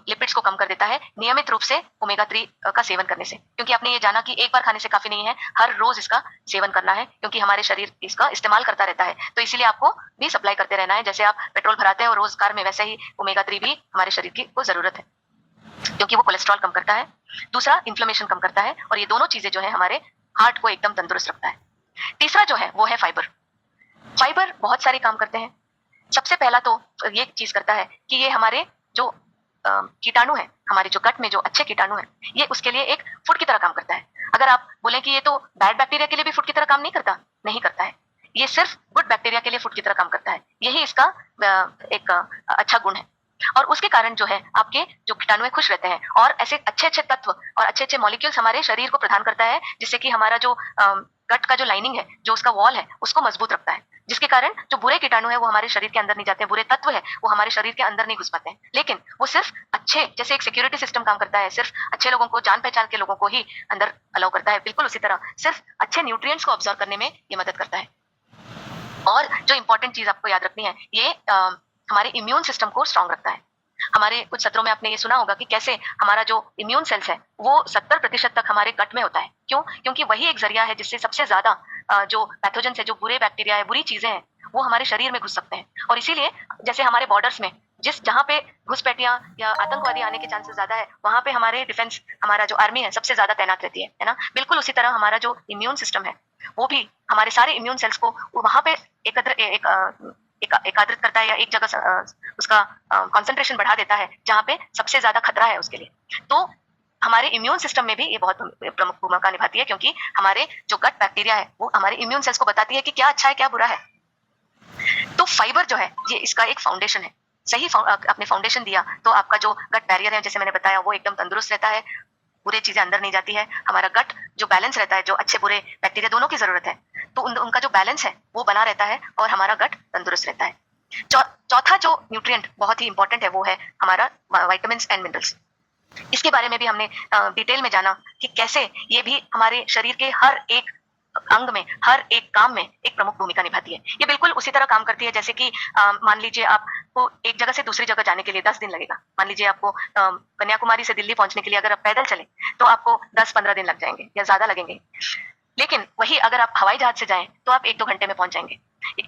लिपिड्स को कम कर देता है नियमित रूप से ओमेगा 3 का सेवन करने से। क्योंकि आपने ये जाना कि एक बार खाने से काफी नहीं है, हर रोज इसका सेवन करना है, क्योंकि हमारे शरीर इसका इस्तेमाल करता रहता है। तो इसीलिए आपको भी सप्लाई करते रहना है। जैसे आप पेट्रोल भराते हैं और रोज कार में, वैसे ही ओमेगा 3 भी हमारे शरीर की को जरूरत है, क्योंकि वो कोलेस्ट्रॉल कम करता है, दूसरा इन्फ्लेमेशन कम करता है, और ये दोनों चीजें जो है हमारे हार्ट को एकदम तंदुरुस्त रखता है। तीसरा जो है वो है फाइबर। फाइबर बहुत सारे काम करते हैं। सबसे पहला तो ये चीज करता है कि ये हमारे जो कीटाणु है, हमारे जो गट में जो अच्छे कीटाणु है, ये उसके लिए एक फूड की तरह काम करता है। अगर आप बोले कि ये तो बैड बैक्टीरिया के लिए भी फूड की तरह काम नहीं करता, नहीं करता है। ये सिर्फ गुड बैक्टीरिया के लिए फूड की तरह काम करता है। यही इसका एक अच्छा गुण है। और उसके कारण जो है आपके जो कीटाणु है खुश रहते हैं, और ऐसे अच्छे अच्छे तत्व और अच्छे अच्छे मॉलिक्यूल्स हमारे शरीर को प्रदान करता है, जिससे कि हमारा जो गट का जो लाइनिंग है, जो उसका वॉल है, उसको मजबूत रखता है। जिसके कारण जो बुरे कीटाणु है वो हमारे शरीर के अंदर नहीं जाते हैं, बुरे तत्व है वो हमारे शरीर के अंदर नहीं घुस पाते हैं। लेकिन वो सिर्फ अच्छे, जैसे एक सिक्योरिटी सिस्टम काम करता है, सिर्फ अच्छे लोगों को, जान पहचान के लोगों को ही अंदर अलाउ करता है, बिल्कुल उसी तरह सिर्फ अच्छे न्यूट्रिएंट्स को ऑब्जर्व करने में ये मदद करता है। और जो इंपॉर्टेंट चीज आपको याद रखनी है, ये हमारे इम्यून सिस्टम को स्ट्रांग रखता है। हमारे कुछ सत्रों में आपने ये सुना होगा कि कैसे हमारा जो इम्यून सेल्स है वो 70% तक हमारे गट में होता है। क्यों? क्योंकि वही एक जरिया है जिससे सबसे ज्यादा जो पैथोजन है, जो बुरे बैक्टीरिया है, बुरी चीजें हैं, वो हमारे शरीर में घुस सकते हैं। और इसीलिए जैसे हमारे बॉर्डर्स में जहाँ पे घुसपैठियां या आतंकवादी आने के चांसेस ज्यादा है, वहां पे हमारे डिफेंस, हमारा जो आर्मी है, सबसे ज्यादा तैनात रहती है ना। बिल्कुल उसी तरह हमारा जो इम्यून सिस्टम है वो भी हमारे सारे इम्यून सेल्स को वहां पे एकाग्रित करता है, या एक जगह उसका कंसंट्रेशन बढ़ा देता है जहाँ पे सबसे ज्यादा खतरा है उसके लिए। तो हमारे इम्यून सिस्टम में भी ये बहुत प्रमुख भूमिका निभाती है, क्योंकि हमारे जो गट बैक्टीरिया है वो हमारे इम्यून सेल्स को बताती है कि क्या अच्छा है क्या बुरा है। तो फाइबर जो है ये इसका एक फाउंडेशन है। सही आपने फाउंडेशन दिया तो आपका जो गट बैरियर है, जैसे मैंने बताया, वो एकदम तंदुरुस्त रहता है, बुरी चीजें अंदर नहीं जाती है। हमारा गट जो बैलेंस रहता है, जो अच्छे बुरे बैक्टीरिया दोनों की जरूरत है, तो उनका जो बैलेंस है वो बना रहता है, और हमारा गट तंदुरुस्त रहता है। चौथा जो न्यूट्रिएंट बहुत ही इंपॉर्टेंट है वो है हमारा विटामिन्स एंड मिनरल्स। इसके बारे में भी हमने डिटेल में जाना कि कैसे ये भी हमारे शरीर के हर एक अंग में, हर एक काम में एक प्रमुख भूमिका निभाती है। ये बिल्कुल उसी तरह काम करती है जैसे कि मान लीजिए आपको एक जगह से दूसरी जगह जाने के लिए 10 दिन लगेगा। मान लीजिए आपको कन्याकुमारी से दिल्ली पहुंचने के लिए अगर आप पैदल चले तो आपको 10-15 दिन लग जाएंगे या ज्यादा लगेंगे। लेकिन वही अगर आप हवाई जहाज से जाएं तो आप 1-2 घंटे में पहुंच जाएंगे।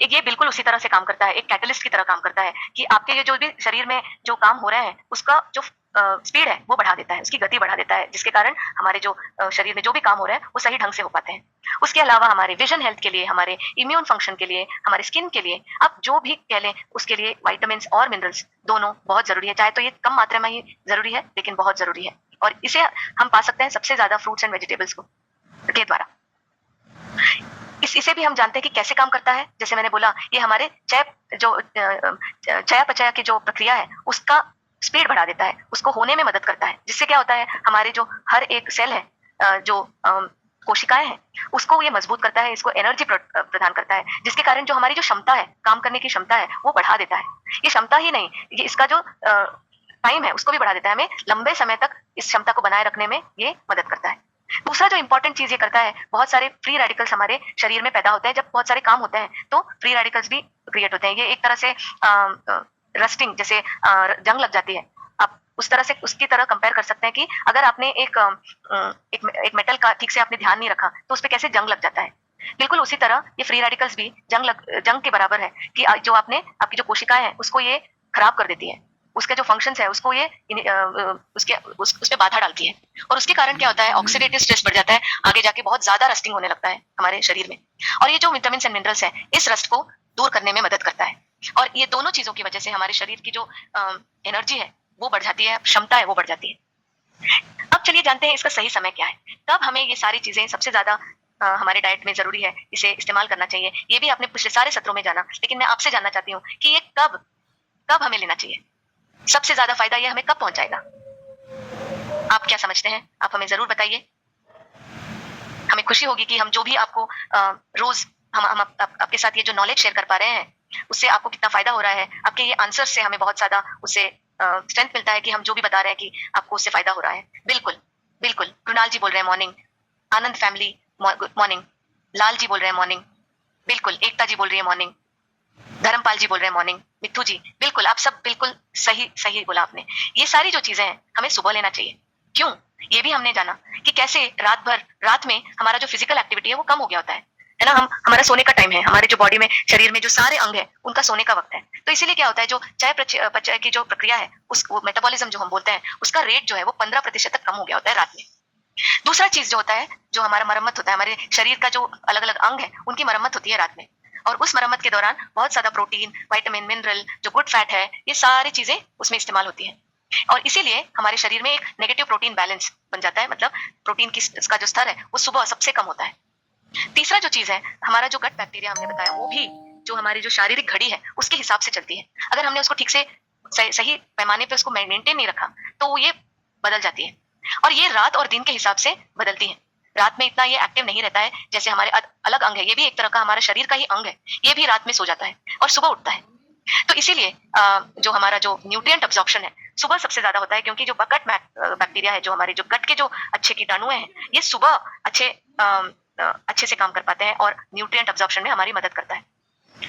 ये बिल्कुल उसी तरह से काम करता है, एक कैटलिस्ट की तरह काम करता है कि आपके ये जो भी शरीर में जो काम हो रहे हैं उसका जो स्पीड है वो बढ़ा देता है, उसकी गति बढ़ा देता है, जिसके कारण हमारे जो शरीर में जो भी काम हो रहा है वो सही ढंग से हो पाते हैं। उसके अलावा हमारे विजन हेल्थ के लिए, हमारे इम्यून फंक्शन के लिए, हमारे स्किन के लिए, आप जो भी कह लें उसके लिए विटामिन्स और मिनरल्स दोनों बहुत जरूरी है। चाहे तो ये कम मात्रा में ही जरूरी है, लेकिन बहुत जरूरी है। और इसे हम पा सकते हैं सबसे ज्यादा फ्रूट्स एंड वेजिटेबल्स को के द्वारा। इसे भी हम जानते हैं कि कैसे काम करता है। जैसे मैंने बोला, ये हमारे चयापचय की जो प्रक्रिया है उसका स्पीड बढ़ा देता है, उसको होने में मदद करता है, जिससे क्या होता है हमारे जो हर एक सेल है, जो कोशिकाएं हैं, उसको ये मजबूत करता है, इसको एनर्जी प्रदान करता है, जिसके कारण जो हमारी जो क्षमता है, काम करने की क्षमता है, वो बढ़ा देता है। ये क्षमता ही नहीं, ये इसका जो टाइम है उसको भी बढ़ा देता है, हमें लंबे समय तक इस क्षमता को बनाए रखने में ये मदद करता है। दूसरा जो इंपॉर्टेंट चीज ये करता है, बहुत सारे फ्री रेडिकल्स हमारे शरीर में पैदा होते हैं। जब बहुत सारे काम होते हैं तो फ्री रेडिकल्स भी क्रिएट होते हैं। ये एक तरह से रस्टिंग, जैसे जंग लग जाती है, आप उस तरह से उसकी तरह कंपेयर कर सकते हैं कि अगर आपने एक मेटल का ठीक से आपने ध्यान नहीं रखा तो उस पर कैसे जंग लग जाता है। बिल्कुल उसी तरह ये फ्री रेडिकल्स भी जंग के बराबर है कि जो आपकी जो कोशिकाएं हैं उसको ये खराब कर देती है, उसके जो फंक्शंस है उसको ये उसमें बाधा डालती है, और उसके कारण क्या होता है, ऑक्सीडेटिव स्ट्रेस बढ़ जाता है, आगे जाके बहुत ज्यादा रस्टिंग होने लगता है हमारे शरीर में। और ये जो विटामिन एंड मिनरल्स है इस रस्ट को दूर करने में मदद करता है। और ये दोनों चीजों की वजह से हमारे शरीर की जो एनर्जी है वो बढ़ जाती है, क्षमता है वो बढ़ जाती है। अब चलिए जानते हैं इसका सही समय क्या है, कब हमें ये सारी चीजें सबसे ज्यादा हमारे डाइट में जरूरी है, इसे इस्तेमाल करना चाहिए। ये भी आपने पिछले सारे सत्रों में जाना, लेकिन मैं आपसे जानना चाहती हूँ कि ये कब हमें लेना चाहिए, सबसे ज्यादा फायदा ये हमें कब पहुंचाएगा। आप क्या समझते हैं, आप हमें जरूर बताइए। हमें खुशी होगी कि हम जो भी आपको रोज हम आपके साथ ये जो नॉलेज शेयर कर पा रहे हैं उससे आपको कितना फायदा हो रहा है। आपके ये आंसर से हमें बहुत ज्यादा उससे स्ट्रेंथ मिलता है कि हम जो भी बता रहे हैं कि आपको उससे फायदा हो रहा है। बिल्कुल बिल्कुल, कृणाल जी बोल रहे हैं मॉर्निंग, आनंद family good morning, Lal ji बोल रहे हैं मॉर्निंग, बिल्कुल एकता जी बोल रही है मॉर्निंग, धर्मपाल जी बोल रहे हैं मॉर्निंग, मित्थु जी बिल्कुल, आप सब बिल्कुल सही बोला आपने। ये सारी जो चीजें हैं हमें सुबह लेना चाहिए। क्यों, ये भी हमने जाना कि कैसे रात में हमारा जो फिजिकल एक्टिविटी है वो कम हो गया होता है ना। हमारा सोने का टाइम है, हमारे जो बॉडी में शरीर में जो सारे अंग है उनका सोने का वक्त है। तो इसीलिए क्या होता है, जो चयापचय की जो प्रक्रिया है वो मेटाबॉलिज्म जो हम बोलते हैं उसका रेट जो है वो 15% तक कम हो गया होता है रात में। दूसरा चीज जो होता है, जो हमारा मरम्मत होता है, हमारे शरीर का जो अलग अलग अंग है उनकी मरम्मत होती है रात में, और उस मरम्मत के दौरान बहुत ज्यादा प्रोटीन, विटामिन, मिनरल, जो गुड फैट है, ये सारी चीजें उसमें इस्तेमाल होती हैं। और इसीलिए हमारे शरीर में एक नेगेटिव प्रोटीन बैलेंस बन जाता है, मतलब प्रोटीन का जो स्तर है वो सुबह सबसे कम होता है। तीसरा जो चीज है, हमारा जो गट बैक्टीरिया हमने बताया वो भी जो हमारी जो शारीरिक घड़ी है उसके हिसाब से चलती है। अगर हमने उसको ठीक से सही पैमाने पे उसको मेंटेन नहीं रखा तो ये बदल जाती है, और ये रात और दिन के हिसाब से बदलती है। रात में इतना ये एक्टिव नहीं रहता है, जैसे हमारे अलग अंग है, ये भी एक तरह का हमारा शरीर का ही अंग है, ये भी रात में सो जाता है और सुबह उठता है। तो इसीलिए जो हमारा जो न्यूट्रिएंट अब्जॉर्प्शन है सुबह सबसे ज्यादा होता है, क्योंकि जो गट बैक्टीरिया है, जो हमारे जो गट के जो अच्छे कीटाणु हैं, ये सुबह अच्छे से काम कर पाते हैं और न्यूट्रिएंट अब्जॉर्प्शन में हमारी मदद करता है।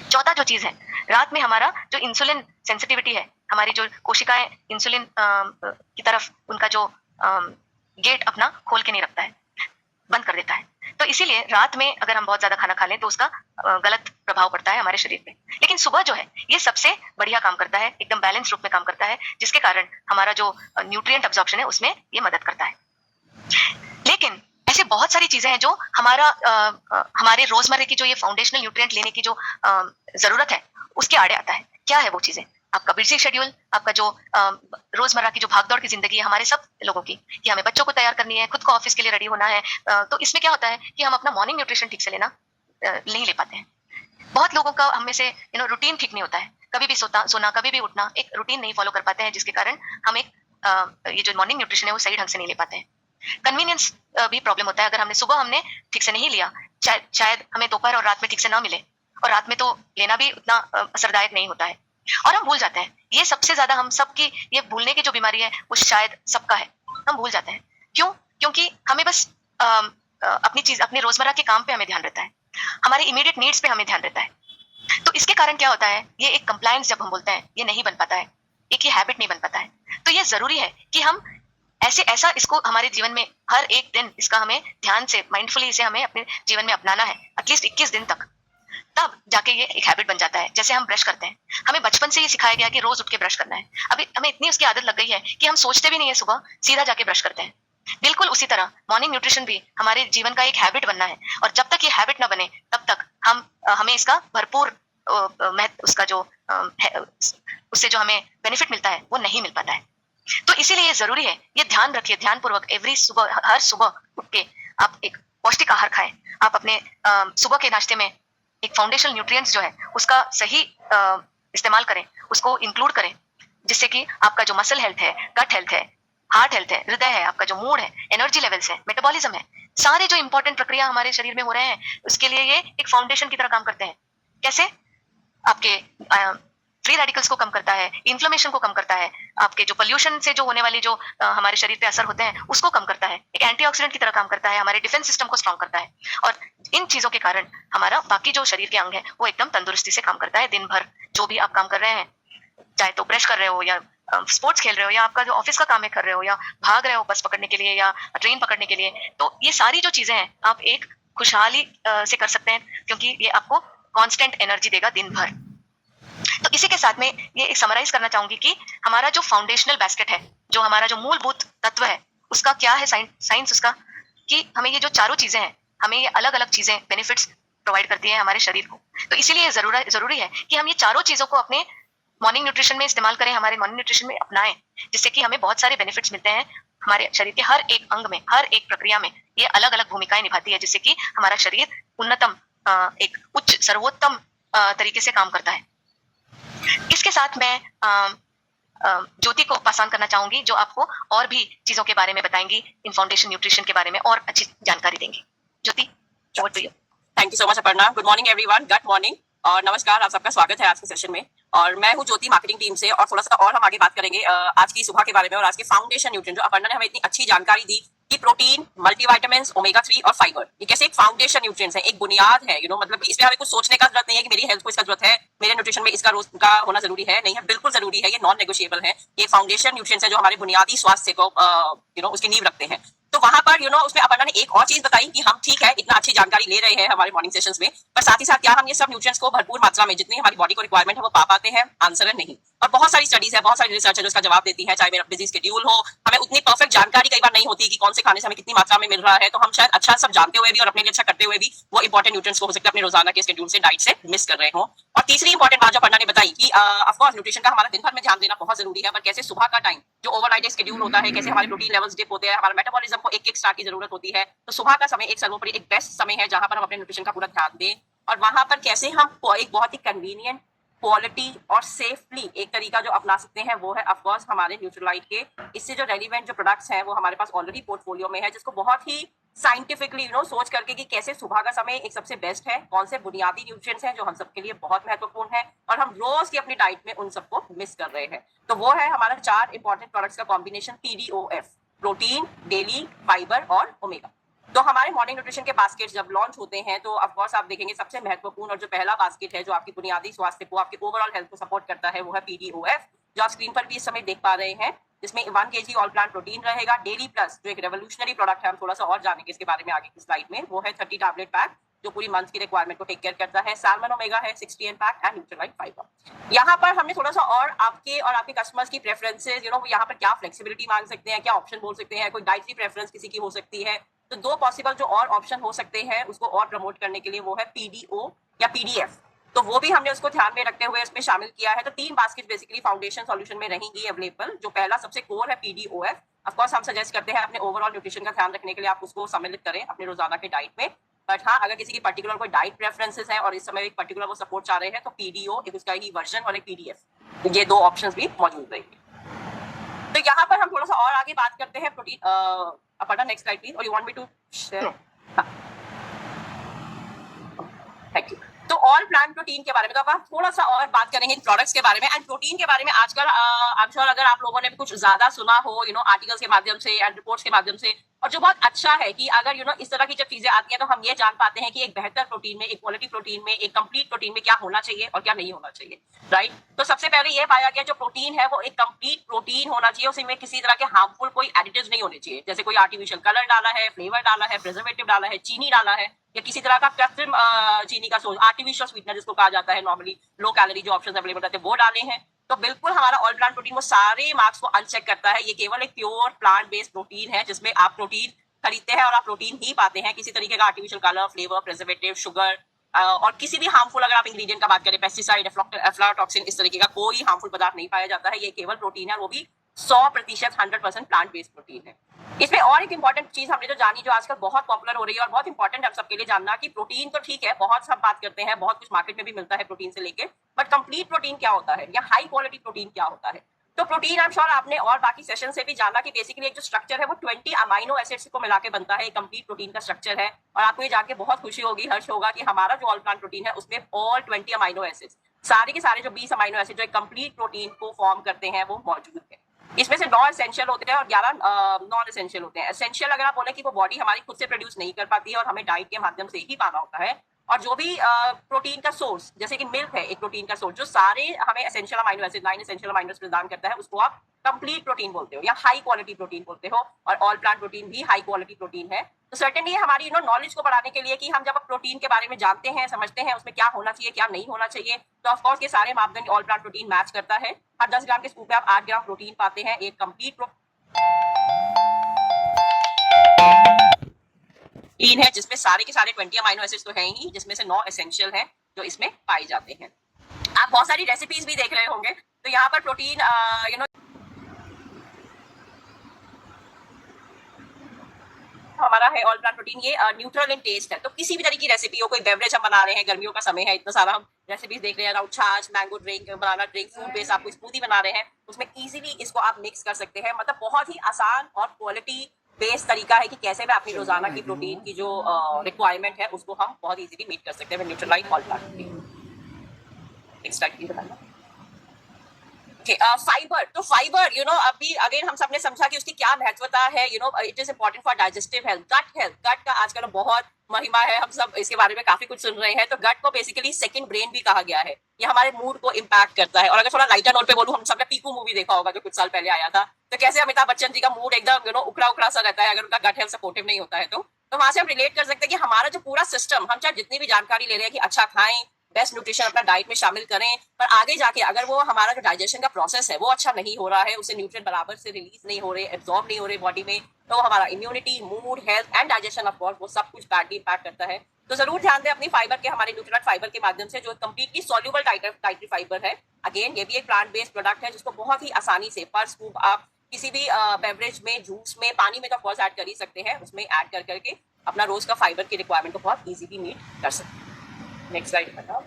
चौथा जो चीज है, रात में हमारा जो इंसुलिन सेंसिटिविटी है, हमारी जो कोशिकाएं इंसुलिन की तरफ उनका जो गेट अपना खोल के नहीं रखता है, बंद कर देता है। तो इसीलिए रात में अगर हम बहुत ज्यादा खाना खा लें तो उसका गलत प्रभाव पड़ता है हमारे शरीर पे। लेकिन सुबह जो है ये सबसे बढ़िया काम करता है, एकदम बैलेंस रूप में काम करता है, जिसके कारण हमारा जो न्यूट्रिएंट अब्जॉर्प्शन है उसमें ये मदद करता है। लेकिन ऐसे बहुत सारी चीजें हैं जो हमारे रोजमर्रा की जो ये फाउंडेशनल न्यूट्रिएंट लेने की जो जरूरत है उसके आड़े आता है। क्या है वो चीजें? आपका बिजी शेड्यूल, आपका जो रोजमर्रा की जो भागदौड़ की जिंदगी है हमारे सब लोगों की, कि हमें बच्चों को तैयार करनी है, खुद को ऑफिस के लिए रेडी होना है, तो इसमें क्या होता है कि हम अपना मॉर्निंग न्यूट्रिशन ठीक से नहीं ले पाते हैं। बहुत लोगों का हम में से रूटीन ठीक नहीं होता है, कभी भी सोना कभी भी उठना, एक रूटीन नहीं फॉलो कर पाते हैं, जिसके कारण हम ये जो मॉर्निंग न्यूट्रिशन है वो सही ढंग से नहीं ले पाते हैं। कन्वीनियंस भी प्रॉब्लम होता है, अगर हमने ठीक से नहीं लिया, शायद हमें दोपहर और रात में ठीक से ना मिले, और रात में तो लेना भी उतना असरदायक नहीं होता है, और हम भूल जाते हैं। ये सबसे ज्यादा हम सबकी ये भूलने की जो बीमारी है वो शायद सबका है, हम भूल जाते हैं। क्यों? क्योंकि हमें बस अपने रोजमर्रा के काम पे हमें ध्यान रहता है, हमारे इमीडिएट नीड्स पे हमें ध्यान रहता है। तो इसके कारण क्या होता है, ये एक कंप्लायंस जब हम बोलते हैं ये नहीं बन पाता है, एक ये हैबिट नहीं बन पाता है। तो ये जरूरी है कि हम ऐसा इसको हमारे जीवन में हर एक दिन इसका हमें ध्यान से माइंडफुली इसे हमें अपने जीवन में अपनाना है, एटलीस्ट 21 दिन तक। तब जाके ये एक हैबिट बन जाता है। जैसे हम ब्रश करते हैं, हमें बचपन से ये सिखाया गया कि रोज उठ के ब्रश करना है। अभी हमें इतनी उसकी आदत लग गई है कि हम सोचते भी नहीं है सुबह, सीधा जाके ब्रश करते हैं। बिल्कुल उसी तरह मॉर्निंग न्यूट्रिशन भी हमारे जीवन का एक हैबिट बनना है, और जब तक ये हैबिट ना बने तब तक हमें इसका भरपूर उसका जो उससे जो हमें बेनिफिट मिलता है वो नहीं मिल पाता है। तो इसीलिए ये जरूरी है, ये ध्यान रखिए, ध्यानपूर्वक हर सुबह उठ के आप एक पौष्टिक आहार खाएं। आप अपने सुबह के नाश्ते में एक फाउंडेशनल न्यूट्रिएंट्स जो है उसका सही इस्तेमाल करें, उसको इंक्लूड करें, जिससे कि आपका जो मसल हेल्थ है, गट हेल्थ है, हार्ट हेल्थ है, हृदय है, आपका जो मूड है, एनर्जी लेवल्स है, मेटाबॉलिज्म है, सारे जो इंपॉर्टेंट प्रक्रिया हमारे शरीर में हो रहे हैं उसके लिए ये एक फाउंडेशन की तरह काम करते हैं। कैसे? आपके फ्री रेडिकल्स को कम करता है, इन्फ्लेमेशन को कम करता है, आपके जो पोल्यूशन से जो होने वाली जो हमारे शरीर पे असर होते हैं उसको कम करता है, एक एंटीऑक्सीडेंट की तरह काम करता है, हमारे डिफेंस सिस्टम को स्ट्रॉन्ग करता है, और इन चीजों के कारण हमारा बाकी जो शरीर के अंग है वो एकदम तंदुरुस्ती से काम करता है। दिन भर जो भी आप काम कर रहे हैं, चाहे तो ब्रश कर रहे हो या स्पोर्ट्स खेल रहे हो या आपका जो ऑफिस का काम है कर रहे हो या भाग रहे हो बस पकड़ने के लिए या ट्रेन पकड़ने के लिए, तो ये सारी जो चीजें हैं आप एक खुशहाली से कर सकते हैं, क्योंकि ये आपको कांस्टेंट एनर्जी देगा दिन भर। तो इसी के साथ में ये समराइज करना चाहूंगी कि हमारा जो फाउंडेशनल बास्केट है, जो हमारा जो मूलभूत तत्व है, उसका क्या है साइंस उसका, कि हमें ये जो चारों चीजें हैं, हमें ये अलग अलग चीजें बेनिफिट्स प्रोवाइड करती है हमारे शरीर को। तो इसीलिए जरूरी है कि हम ये चारों चीजों को अपने मॉर्निंग न्यूट्रिशन में इस्तेमाल करें, हमारे मॉर्निंग न्यूट्रिशन में अपनाएं, जिससे कि हमें बहुत सारे बेनिफिट्स मिलते हैं। हमारे शरीर के हर एक अंग में, हर एक प्रक्रिया में ये अलग अलग भूमिकाएं निभाती है, जिससे कि हमारा शरीर उन्नतम, एक उच्च सर्वोत्तम तरीके से काम करता है। इसके साथ मैं ज्योति को पास ऑन करना चाहूंगी, जो आपको और भी चीजों के बारे में बताएंगी, इन फाउंडेशन न्यूट्रिशन के बारे में और अच्छी जानकारी देंगी। Jyoti, over to you. Thank you so much Aparna. Good morning everyone, good morning और नमस्कार, आप सबका स्वागत है आज के सेशन में। और मैं हूँ ज्योति मार्केटिंग टीम से, और थोड़ा सा और हम आगे बात करेंगे आज की सुबह के बारे में और आज के फाउंडेशन न्यूट्रिएंट, जो अपर्णा ने हमें इतनी अच्छी जानकारी दी कि प्रोटीन, मल्टीविटामिन्स, ओमेगा 3 और फाइबर, ये कैसे एक फाउंडेशन न्यूट्रिएंट्स है, एक बुनियाद है। मतलब कि इसमें हमें कुछ सोचने का जरूरत नहीं है कि मेरी हेल्थ को इसका जरूरत है, मेरे न्यूट्रिशन में इसका रोज का होना जरूरी है, नहीं है, बिल्कुल जरूरी है, ये नॉन नेगोशिएबल है। ये फाउंडेशन न्यूट्रिएंट्स है जो हमारे बुनियादी स्वास्थ्य को उसकी नींव रखते हैं। तो वहां पर उसमें अपर्णा ने एक और चीज बताई कि हम ठीक है इतना अच्छी जानकारी ले रहे हैं हमारे मॉर्निंग सेशंस में, पर साथ ही साथ क्या हम ये सब न्यूट्रिएंट्स को भरपूर मात्रा में जितनी हमारी बॉडी को रिक्वायरमेंट है वो पा पाते हैं? आंसर है नहीं। और बहुत सारी स्टडीज है, बहुत सारी रिसर्च है जो इसका जवाब देती है। चाहे मेरा बिजी शेड्यूल हो, हमें उतनी परफेक्ट जानकारी कई बार नहीं होती कि कौन से खाने से हमें कितनी मात्रा में मिल रहा है, तो हम शायद अच्छा सब जानते हुए भी और अपने लिए अच्छा करते हुए भी वो इंपॉर्टेंट न्यूट्रिएंट्स को हो सकता है अपने रोजाना के शेड्यूल से, डाइट से मिस कर रहे हो। और तीसरी इंपॉर्टेंट बात जो अपर्णा ने बताई कि ऑफकोर्स न्यूट्रिशन का हमारा दिन भर में ध्यान देना बहुत जरूरी है, पर कैसे सुबह का टाइम जो ओवरनाइट शेड्यूल होता है, कैसे हमारे प्रोटीन लेवल्स डिप होते हैं, हमारा मेटाबॉलिज्म को एक स्टार्ट की जरूरत होती है, तो सुबह का समय एक सर्वोपरि एक बेस्ट समय है जहां पर हम अपने न्यूट्रिशन का पूरा ध्यान दें। और वहां पर कैसे हम एक बहुत ही कन्वीनियंट, क्वालिटी और सेफली एक तरीका जो अपना सकते हैं वो है ऑफकोर्स हमारे न्यूट्रीलाइट के इससे जो रेलिवेंट जो प्रोडक्ट्स हैं वो हमारे पास ऑलरेडी पोर्टफोलियो में है, जिसको बहुत ही साइंटिफिकली सोच करके कि कैसे सुबह का समय एक सबसे बेस्ट है, कौन से बुनियादी न्यूट्रिएंट्स हैं जो हम सबके लिए बहुत महत्वपूर्ण है और हम रोज की अपनी डाइट में उन सबको मिस कर रहे हैं। तो वो है हमारा 4 इंपॉर्टेंट प्रोडक्ट्स का combination PDOF, protein, daily, fibre और ओमेगा। तो हमारे मॉर्निंग न्यूट्रिशन के बास्केट जब लॉन्च होते हैं तो ऑफ कोर्स आप देखेंगे सबसे महत्वपूर्ण और जो पहला बास्केट है जो आपकी बुनियादी स्वास्थ्य को, आपकी ओवरऑल हेल्थ को सपोर्ट करता है वो है PDOF, जो आप स्क्रीन पर भी इस समय देख पा रहे हैं, जिसमें 1 kg ऑल प्लांट प्रोटीन रहेगा। डेली प्लस जो एक रेवोल्यूशनरी प्रोडक्ट है, हम थोड़ा सा और जानेंगे इसके बारे में आगे की स्लाइड में, वो है 30 टैबलेट पैक जो पूरी मंथ की रिक्वायरमेंट को टेक केयर करता है। सैल्मन ओमेगा है 60 N pack and Nutrilite fibre. यहाँ पर हमने थोड़ा सा और आपके और आपके कस्टमर्स की प्रेफरेंसेस यहाँ पर क्या फ्लेक्सिबिलिटी मांग सकते हैं, क्या ऑप्शन बोल सकते हैं, कोई डाइटरी प्रेफरेंस किसी की हो सकती है, तो 2 पॉसिबल जो और ऑप्शन हो सकते हैं उसको और प्रमोट करने के लिए वो है PDO या PDF, तो वो भी हमने उसको ध्यान में रखते हुए इसमें शामिल किया है। तो 3 बास्केट बेसिकली फाउंडेशन सॉल्यूशन में रहेंगी अवेलेबल। जो पहला सबसे कोर है PDOF, ऑफ कोर्स हम सजेस्ट करते हैं अपने ओवरऑल न्यूट्रिशन का ध्यान रखने के लिए आप उसको सम्मिलित करें अपने रोजाना के डाइट में। बट हाँ, अगर किसी की पर्टिकुलर कोई डाइट प्रेफरेंसेस है और इस समय एक पर्टिकुलर वो सपोर्ट चाह रहे हैं तो PDO एक उसका ही वर्जन और एक PDF, ये 2 ऑप्शंस भी मौजूद रहेंगे। तो यहाँ पर हम थोड़ा सा और आगे बात करते हैं protein. Aparna next slide please, और you want me to share? Thank you. तो ऑल प्लांट प्रोटीन के बारे में तो अब आप थोड़ा सा और बात करेंगे प्रोडक्ट्स के बारे में एंड प्रोटीन के बारे में। आजकल आई एम श्योर अगर आप लोगों ने भी कुछ ज्यादा सुना हो आर्टिकल्स के माध्यम से एंड रिपोर्ट्स के माध्यम से, और जो बहुत अच्छा है कि अगर इस तरह की जब चीजें आती हैं तो हम ये जान पाते हैं कि एक बेहतर प्रोटीन में, एक क्वालिटी प्रोटीन में, एक कंप्लीट प्रोटीन में क्या होना चाहिए और क्या नहीं होना चाहिए, राइट। तो सबसे पहले ये पाया गया जो प्रोटीन है वो एक कंप्लीट प्रोटीन होना चाहिए, उसमें किसी तरह के हार्मफुल कोई एडिटिव्स नहीं होने चाहिए, जैसे कोई आर्टिफिशियल कलर डाला है, फ्लेवर डाला है, प्रिजर्वेटिव डाला है, चीनी डाला है या किसी तरह का कृत्रिम चीनी का सोर्स, आर्टिफिशियल आर्टिफिशियल स्वीटनर जिसको कहा जाता है, नॉर्मली लो कैलोरी जो ऑप्शन अवेलेबल रहते हैं वो डाले हैं। तो बिल्कुल हमारा ऑल प्लांट प्रोटीन वो सारे मार्क्स को अनचेक करता है। ये केवल एक प्योर प्लांट बेस्ड प्रोटीन है जिसमें आप प्रोटीन खरीदते हैं और आप प्रोटीन ही पाते हैं, किसी तरीके का artificial colour, flavour, preservative, sugar और किसी भी हार्मफुल, अगर आप इंग्रेडिएंट का बात करें, पेस्टिसाइड, एफ्लाटॉक्सिन, इस तरीके का कोई हार्मफुल पदार्थ नहीं पाया जाता है। ये केवल प्रोटीन है, वो भी 100% 100% प्लांट बेस्ड प्रोटीन है। इसमें और एक इंपॉर्टेंट चीज हमने जो जानी, जो आजकल बहुत पॉपुलर हो रही है और बहुत इंपॉर्टेंट है हम सबके लिए जानना, कि प्रोटीन तो ठीक है, बहुत सब बात करते हैं, बहुत कुछ मार्केट में भी मिलता है प्रोटीन से लेके, बट कंप्लीट प्रोटीन क्या होता है या हाई क्वालिटी प्रोटीन क्या होता है। तो प्रोटीन, आई एम श्योर आपने और बाकी सेशन से भी जाना कि बेसिकली एक जो स्ट्रक्चर है वो 20 अमाइनो एसिड्स को मिला के बनता है, एक कंप्लीट प्रोटीन का स्ट्रक्चर है। और आपको ये जाके बहुत खुशी होगी, हर्ष होगा कि हमारा जो ऑल प्लांट प्रोटीन है उसमें ऑल 20 अमाइनो एसिड्स, सारे के सारे जो 20 अमाइनो एसिड जो एक कंप्लीट प्रोटीन को फॉर्म करते हैं वो मौजूद है। इसमें से 9 एसेंशियल होते हैं और 11 नॉन एसेंशियल होते हैं। एसेंशियल अगर आप बोले कि वो बॉडी हमारी खुद से प्रोड्यूस नहीं कर पाती है और हमें डाइट के माध्यम से ही पाना होता है। और जो भी प्रोटीन का सोर्स, जैसे कि मिल्क है एक प्रोटीन का सोर्स, जो सारे हमें essential amino acid, 9 essential amino acid प्रदान करता है, उसको आप कंप्लीट प्रोटीन बोलते हो या हाई क्वालिटी प्रोटीन बोलते हो। और ऑल प्लांट प्रोटीन भी हाई क्वालिटी प्रोटीन है। तो सर्टेनली हमारी नॉलेज को बढ़ाने के लिए कि हम जब प्रोटीन के बारे में जानते हैं, समझते हैं उसमें क्या होना चाहिए, क्या नहीं होना चाहिए, तो ऑफकोर्स ये सारे मापदंड ऑल प्लांट प्रोटीन मैच करता है। हर 10 ग्राम के स्कूप में आप 8 ग्राम प्रोटीन पाते हैं, एक कंप्लीट प्रोटीन है जिसमें सारे के सारे 20 अमाइनो एसिड्स तो हैं ही, जिसमें से 9 एसेंशियल हैं जो इसमें पाए जाते हैं। आप बहुत सारी रेसिपीज भी देख रहे होंगे, तो यहाँ पर प्रोटीन हमारा है ऑल प्लांट प्रोटीन, ये न्यूट्रल इन टेस्ट है। तो किसी भी तरह की रेसिपी हो, कोई बेवरेज हम बना रहे हैं, गर्मियों का समय है, इतना सारा हम रेसिपीज देख रहे हैं, अराउंड छाछ, मैंगो ड्रिंक, बनाना ड्रिंक, फ्रूट बेस्ड आप कोई स्मूदी बना रहे हैं, उसमें इजीली इसको आप मिक्स कर सकते हैं। मतलब बहुत ही आसान और क्वालिटी बेस्ड तरीका है कि कैसे मैं अपनी रोजाना की प्रोटीन की जो रिक्वायरमेंट है उसको हम बहुत इजीली मीट कर सकते हैं neutralise all plant protein. Next slide please बताना। फाइबर, तो फाइबर अभी अगेन हम सबने समझा कि उसकी क्या महत्वता है। It is important for digestive health, health. Gut का आजकल बहुत महिमा है, हम सब इसके बारे में काफी कुछ सुन रहे हैं। तो गट को बेसिकली सेकंड ब्रेन भी कहा गया है। ये हमारे मूड को इम्पैक्ट करता है। और अगर थोड़ा लाइटर नोट पे बोलूं, हम सबने पीकू मूवी देखा होगा जो कुछ साल पहले आया था, तो कैसे अमिताभ बच्चन जी का मूड एकदम उखड़ा उखड़ा सा रहता है अगर उनका गट हेल्थ सपोर्टिव नहीं होता है। तो वहां से हम रिलेट कर सकते हैं कि हमारा जो पूरा सिस्टम, हम चाहे जितनी भी जानकारी ले रहे हैं कि अच्छा खाएं, बेस्ट न्यूट्रिशन अपना डाइट में शामिल करें, पर आगे जाके अगर वो हमारा जो डाइजेशन का प्रोसेस है वो अच्छा नहीं हो रहा है, उससे न्यूट्रिएंट बराबर से रिलीज नहीं हो रहे, एब्जॉर्ब नहीं हो रहे बॉडी में, तो हमारा immunity, mood, health and digestion of course वो सब कुछ बैडली इम्पैक्ट करता है। तो जरूर ध्यान दें अपनी फाइबर के, हमारे न्यूट्रिएंट फाइबर के माध्यम से, जो कंप्लीटली सॉल्युबल डाइटरी फाइबर है। अगेन ये भी एक प्लांट बेस्ड प्रोडक्ट है जिसको बहुत ही आसानी से पर स्कूप आप किसी भी बेवरेज में, जूस में, पानी में तो ऑफकोर्स ऐड कर ही सकते हैं, उसमें ऐड कर करके अपना रोज का फाइबर की रिक्वायरमेंट को बहुत इजीली मीट कर सकते हैं। नेक्स्ट स्लाइड बताओ।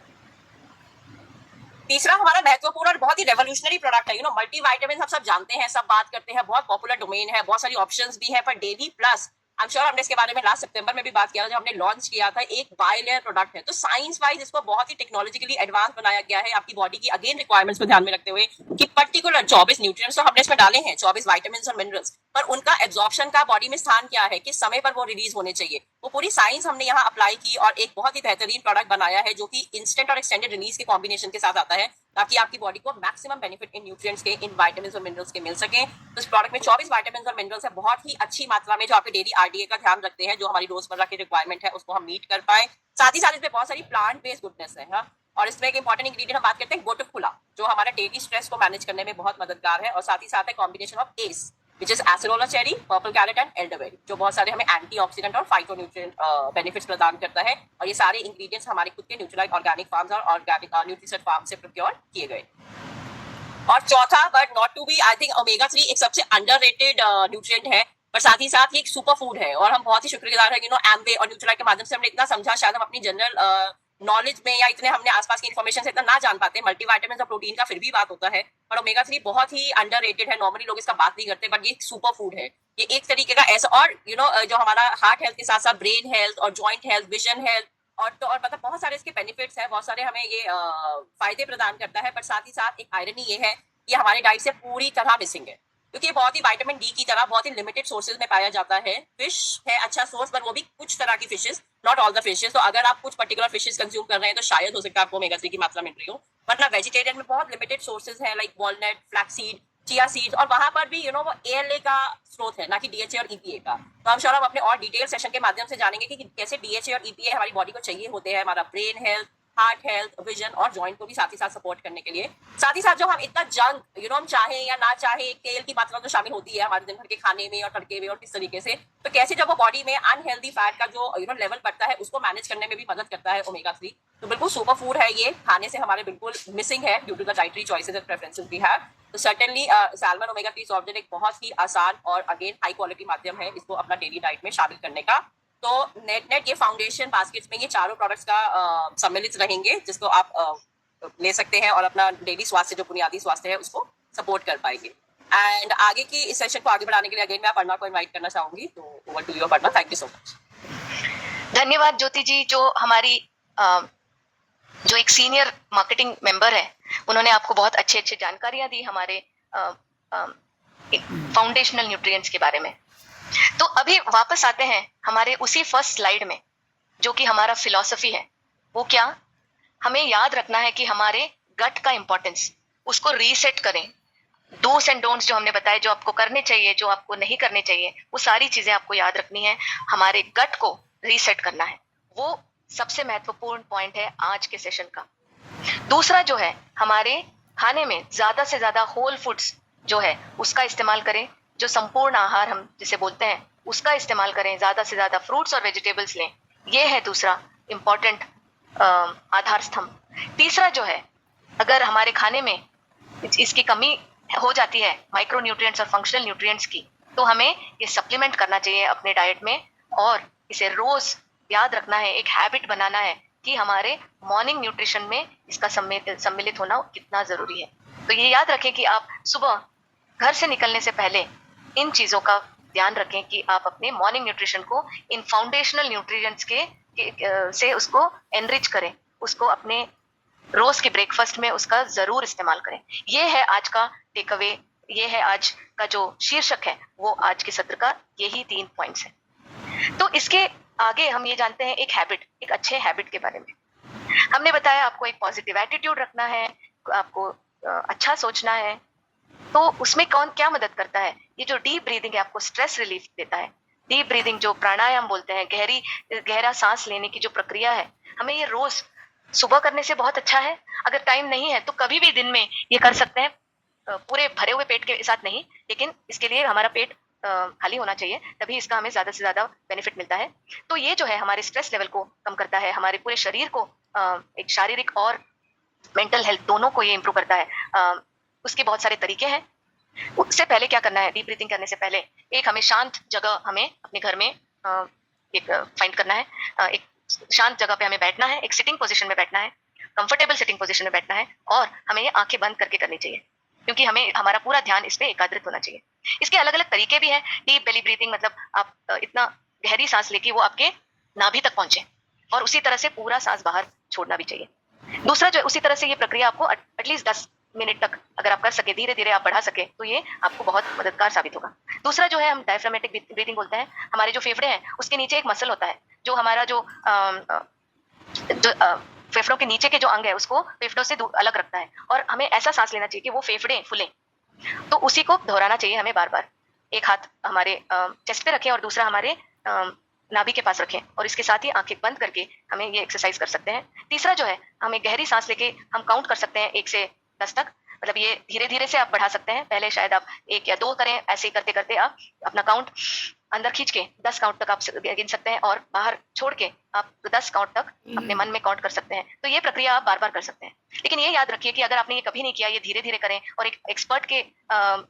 तीसरा हमारा महत्वपूर्ण और बहुत ही रेवोल्यूशनरी प्रोडक्ट है। मल्टीविटामिन हम सब जानते हैं, सब बात करते हैं, बहुत पॉपुलर डोमेन है, बहुत सारी ऑप्शंस भी है, पर daily plus, I am sure हमने इसके बारे में लास्ट सितंबर में भी बात किया था जब हमने लॉन्च किया था। एक बायलेयर प्रोडक्ट है, तो साइंस वाइज इसको बहुत ही टेक्नोलॉजिकली एडवांस बनाया गया है, आपकी बॉडी की अगेन रिक्वायरमेंट्स को ध्यान में रखते हुए कि पर्टिकुलर 24 न्यूट्रिएंट्स तो हमने इसमें डाले हैं, 24 विटामिन्स और मिनरल्स, पर उनका एब्जॉर्प्शन का बॉडी में स्थान क्या है, किस समय पर वो रिलीज होने चाहिए, वो पूरी साइंस हमने यहाँ अप्लाई की और एक बहुत ही बेहतरीन प्रोडक्ट बनाया है जो कि इंस्टेंट और एक्सटेंडेड रिलीज के कॉम्बिनेशन के साथ आता है, ताकि आपकी बॉडी को मैक्सिमम बेनिफिट इन न्यूट्रिएंट्स के, इन विटामिन्स और मिनरल्स के मिल सके। तो इस प्रोडक्ट में 24 विटामिन्स और मिनरल्स है, बहुत ही अच्छी मात्रा में, जो आपके डेली आरडीए का ध्यान रखते हैं, जो हमारी रोजमर्रा की रिक्वायरमेंट है उसको हम मीट कर पाए। साथ ही साथ इसमें बहुत सारी प्लांट बेस्ड गुडनेस है। हाँ, और इसमें एक इंपॉर्टेंट इंग्रेडिएंट हम बात करते हैं गोटुकुला, जो हमारा डेली स्ट्रेस को मैनेज करने में बहुत मददगार है। और साथ ही साथ है combination of S, which is acerola cherry, purple carrot and elderberry, जो बहुत सारे हमें एंटीऑक्सीडेंट और फाइटोन्यूट्रिएंट बेनिफिट्स प्रदान करता है। और ये सारे इंग्रेडिएंट्स हमारे खुद के न्यूट्रीलाइट ऑर्गेनिक फार्म्स और ऑर्गेनिक न्यूट्रीसेट फार्म से प्रोक्योर किए गए। और चौथा, but not to be, I think omega 3 एक सबसे अंडररेटेड न्यूट्रिएंट है, पर साथ ही साथ ये एक सुपर फूड है। और हम बहुत ही शुक्रगुजार हैं एम्वे और न्यूट्रीलाइट के माध्यम से हमने इतना समझा, शायद हम अपनी जनरल नॉलेज में या इतने हमने आसपास की इन्फॉर्मेशन से इतना ना जान पाते। मल्टीविटामिन और प्रोटीन का फिर भी बात होता है, पर ओमेगा 3 बहुत ही अंडररेटेड है, नॉर्मली लोग इसका बात नहीं करते, बट ये सुपर फूड है। ये एक तरीके का ऐसा, और जो हमारा हार्ट हेल्थ के साथ साथ ब्रेन हेल्थ और जॉइंट हेल्थ, विजन हेल्थ और मतलब बहुत सारे इसके बेनिफिट्स है, बहुत सारे हमें ये फायदे प्रदान करता है। पर साथ ही साथ एक आयरनी ये है, ये हमारे डाइट से पूरी तरह मिसिंग है, क्योंकि ये बहुत ही विटामिन डी की तरह बहुत ही लिमिटेड सोर्सेज में पाया जाता है। फिश है अच्छा सोर्स, पर वो भी कुछ तरह की fishes, not all the fishes. तो अगर आप कुछ पर्टिकुलर फिशेस कंज्यूम कर रहे हैं तो शायद हो सकता है आपको ओमेगा 3 की मात्रा मिल रही हो, वरना वेजिटेरियन में बहुत लिमिटेड सोर्सेज हैं, like walnut, flaxseed, chia seeds, और वहां पर भी वो ALA का स्रोत है, ना कि DHA और EPA का। तो हम श्योर हम अपने और डिटेल सेशन के माध्यम से जानेंगे कि कैसे DHA और EPA हमारी बॉडी को चाहिए होते हैं हमारा brain health, heart health, vision और जॉइंट को भी साथ ही साथ सपोर्ट करने के लिए। साथ ही साथ जब हम इतना जंक हम चाहे या ना चाहे, तेल की मात्रा तो शामिल होती है हमारे दिन भर के खाने में और तड़के में और किस तरीके से, तो कैसे जब वो बॉडी में अनहेल्दी फैट का जो लेवल बढ़ता है उसको मैनेज करने में भी मदद करता है ओमेगा 3। तो बिल्कुल सुपर फूड है ये, खाने से हमारे बिल्कुल मिसिंग है due to the dietary choices and preferences we have. तो सर्टेनली सैल्मन ओमेगा 3 सॉर्बेट एक बहुत ही आसान और अगेन हाई क्वालिटी माध्यम है इसको अपना डेली डाइट में शामिल करने का। तो नेट ये फाउंडेशन बास्केट्स में ये चारों प्रोडक्ट्स का सम्मिलित रहेंगे जिसको आप ले सकते हैं और अपना डेली स्वास्थ्य जो बुनियादी स्वास्थ्य है उसको सपोर्ट कर पाएंगे। एंड आगे की इस सेशन को आगे बढ़ाने के लिए अगेन मैं अपर्णा को इनवाइट करना चाहूंगी। तो over to you Aparna, thank you so much. धन्यवाद ज्योति जी, जो हमारी जो एक सीनियर मार्केटिंग मेंबर है, उन्होंने आपको बहुत अच्छे अच्छे जानकारियां दी हमारे फाउंडेशनल न्यूट्रिएंट्स के बारे में। तो अभी वापस आते हैं हमारे उसी फर्स्ट स्लाइड में, जो कि हमारा फिलॉसफी है। वो क्या, हमें याद रखना है कि हमारे गट का इंपॉर्टेंस, उसको रीसेट करें। डूस एंड डोंट्स जो हमने बताए, जो आपको करने चाहिए, जो आपको नहीं करने चाहिए, वो सारी चीजें आपको याद रखनी है। हमारे गट को रीसेट करना है, वो सबसे महत्वपूर्ण पॉइंट है आज के सेशन का। दूसरा जो है, हमारे खाने में ज्यादा से ज्यादा होल फूड्स जो है उसका इस्तेमाल करें, जो संपूर्ण आहार हम जिसे बोलते हैं उसका इस्तेमाल करें, ज्यादा से ज्यादा फ्रूट्स और वेजिटेबल्स लें। ये है दूसरा इम्पॉर्टेंट आधार स्तंभ। तीसरा जो है, अगर हमारे खाने में इसकी कमी हो जाती है, माइक्रो न्यूट्रिएंट्स और फंक्शनल न्यूट्रिएंट्स की, तो हमें ये सप्लीमेंट करना चाहिए अपने डाइट में, और इसे रोज याद रखना है, एक हैबिट बनाना है कि हमारे मॉर्निंग न्यूट्रिशन में इसका सम्मिलित होना कितना जरूरी है। तो ये याद रखें कि आप सुबह घर से निकलने से पहले इन चीजों का ध्यान रखें कि आप अपने मॉर्निंग न्यूट्रिशन को इन फाउंडेशनल न्यूट्रिएंट्स से उसको एनरिच करें, उसको अपने रोज के ब्रेकफास्ट में उसका जरूर इस्तेमाल करें। ये है आज का टेक अवे, ये है आज का जो शीर्षक है, वो आज के सत्र का यही 3 पॉइंट्स हैं। तो इसके आगे हम ये जानते हैं एक हैबिट, एक अच्छे हैबिट के बारे में। हमने बताया आपको एक पॉजिटिव एटीट्यूड रखना है, आपको अच्छा सोचना है। तो उसमें कौन क्या मदद करता है, ये जो डीप ब्रीदिंग है आपको स्ट्रेस रिलीफ देता है। डीप ब्रीदिंग जो प्राणायाम बोलते हैं, गहरा सांस लेने की जो प्रक्रिया है, हमें ये रोज सुबह करने से बहुत अच्छा है। अगर टाइम नहीं है तो कभी भी दिन में ये कर सकते हैं, पूरे भरे हुए पेट के साथ नहीं, लेकिन इसके लिए हमारा पेट खाली होना चाहिए, तभी इसका हमें ज्यादा से ज्यादा बेनिफिट मिलता है। तो ये जो है हमारे स्ट्रेस लेवल को कम करता है, हमारे पूरे शरीर को एक शारीरिक और मेंटल हेल्थ दोनों को ये इंप्रूव करता है। उसके बहुत सारे तरीके हैं। उससे पहले क्या करना है, डीप ब्रीथिंग करने से पहले एक हमें शांत जगह हमें अपने घर में एक फाइंड करना है। एक शांत जगह पे हमें बैठना है, एक सिटिंग पोजीशन में बैठना है, कंफर्टेबल सिटिंग पोजीशन में बैठना है, और हमें ये आंखें बंद करके करनी चाहिए, क्योंकि हमें हमारा पूरा ध्यान इस पे एकाग्रित होना चाहिए। इसके अलग अलग तरीके भी हैं। डीप बेली ब्रीथिंग मतलब आप इतना गहरी सांस लेके वो आपके नाभि तक पहुंचे, और उसी तरह से पूरा सांस बाहर छोड़ना भी चाहिए। दूसरा जो उसी तरह से ये प्रक्रिया आपको एटलीस्ट 10 मिनट तक अगर आप कर सके, धीरे धीरे आप बढ़ा सके, तो ये आपको बहुत मददगार साबित होगा। दूसरा जो है हम डायफ्रामेटिक ब्रीथिंग बोलते हैं। हमारे जो फेफड़े हैं उसके नीचे एक मसल होता है, जो हमारा जो फेफड़ों के नीचे के जो अंग है उसको फेफड़ों से अलग रखता है, और हमें ऐसा सांस लेना चाहिए कि वो फेफड़े फूलें। तो उसी को दोहराना चाहिए हमें बार बार। एक हाथ हमारे चेस्ट पे रखें और दूसरा हमारे नाभि के पास रखें, और इसके साथ ही आंखें बंद करके हमें ये एक्सरसाइज कर सकते हैं। तीसरा जो है, हमें गहरी सांस लेके हम काउंट कर सकते हैं 1 से 10 तक। मतलब ये धीरे धीरे से आप बढ़ा सकते हैं, पहले शायद आप 1 या 2 करें, ऐसे ही करते करते आप अपना काउंट अंदर खींच के 10 काउंट तक आप गिन सकते हैं, और बाहर छोड़ के आप 10 काउंट तक अपने मन में काउंट कर सकते हैं। तो ये प्रक्रिया आप बार बार कर सकते हैं। लेकिन ये याद रखिए कि अगर आपने ये कभी नहीं किया, ये धीरे धीरे करें और एक एक्सपर्ट के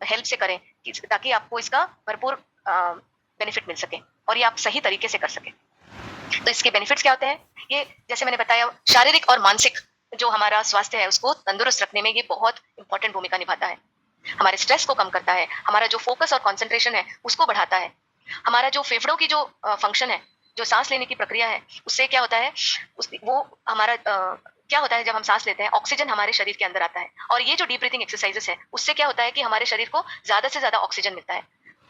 हेल्प से करें, ताकि आपको इसका भरपूर बेनिफिट मिल सके और ये आप सही तरीके से कर सके। तो इसके बेनिफिट्स क्या होते हैं, ये जैसे मैंने बताया, शारीरिक और मानसिक जो हमारा स्वास्थ्य है उसको तंदुरुस्त रखने में ये बहुत इंपॉर्टेंट भूमिका निभाता है। हमारे स्ट्रेस को कम करता है, हमारा जो फोकस और कंसंट्रेशन है उसको बढ़ाता है। हमारा जो फेफड़ों की जो फंक्शन है, जो सांस लेने की प्रक्रिया है, उससे क्या होता है, वो हमारा क्या होता है, जब हम सांस लेते हैं ऑक्सीजन हमारे शरीर के अंदर आता है, और ये जो डीप ब्रीथिंग एक्सरसाइजेस है उससे क्या होता है कि हमारे शरीर को ज्यादा से ज्यादा ऑक्सीजन मिलता है,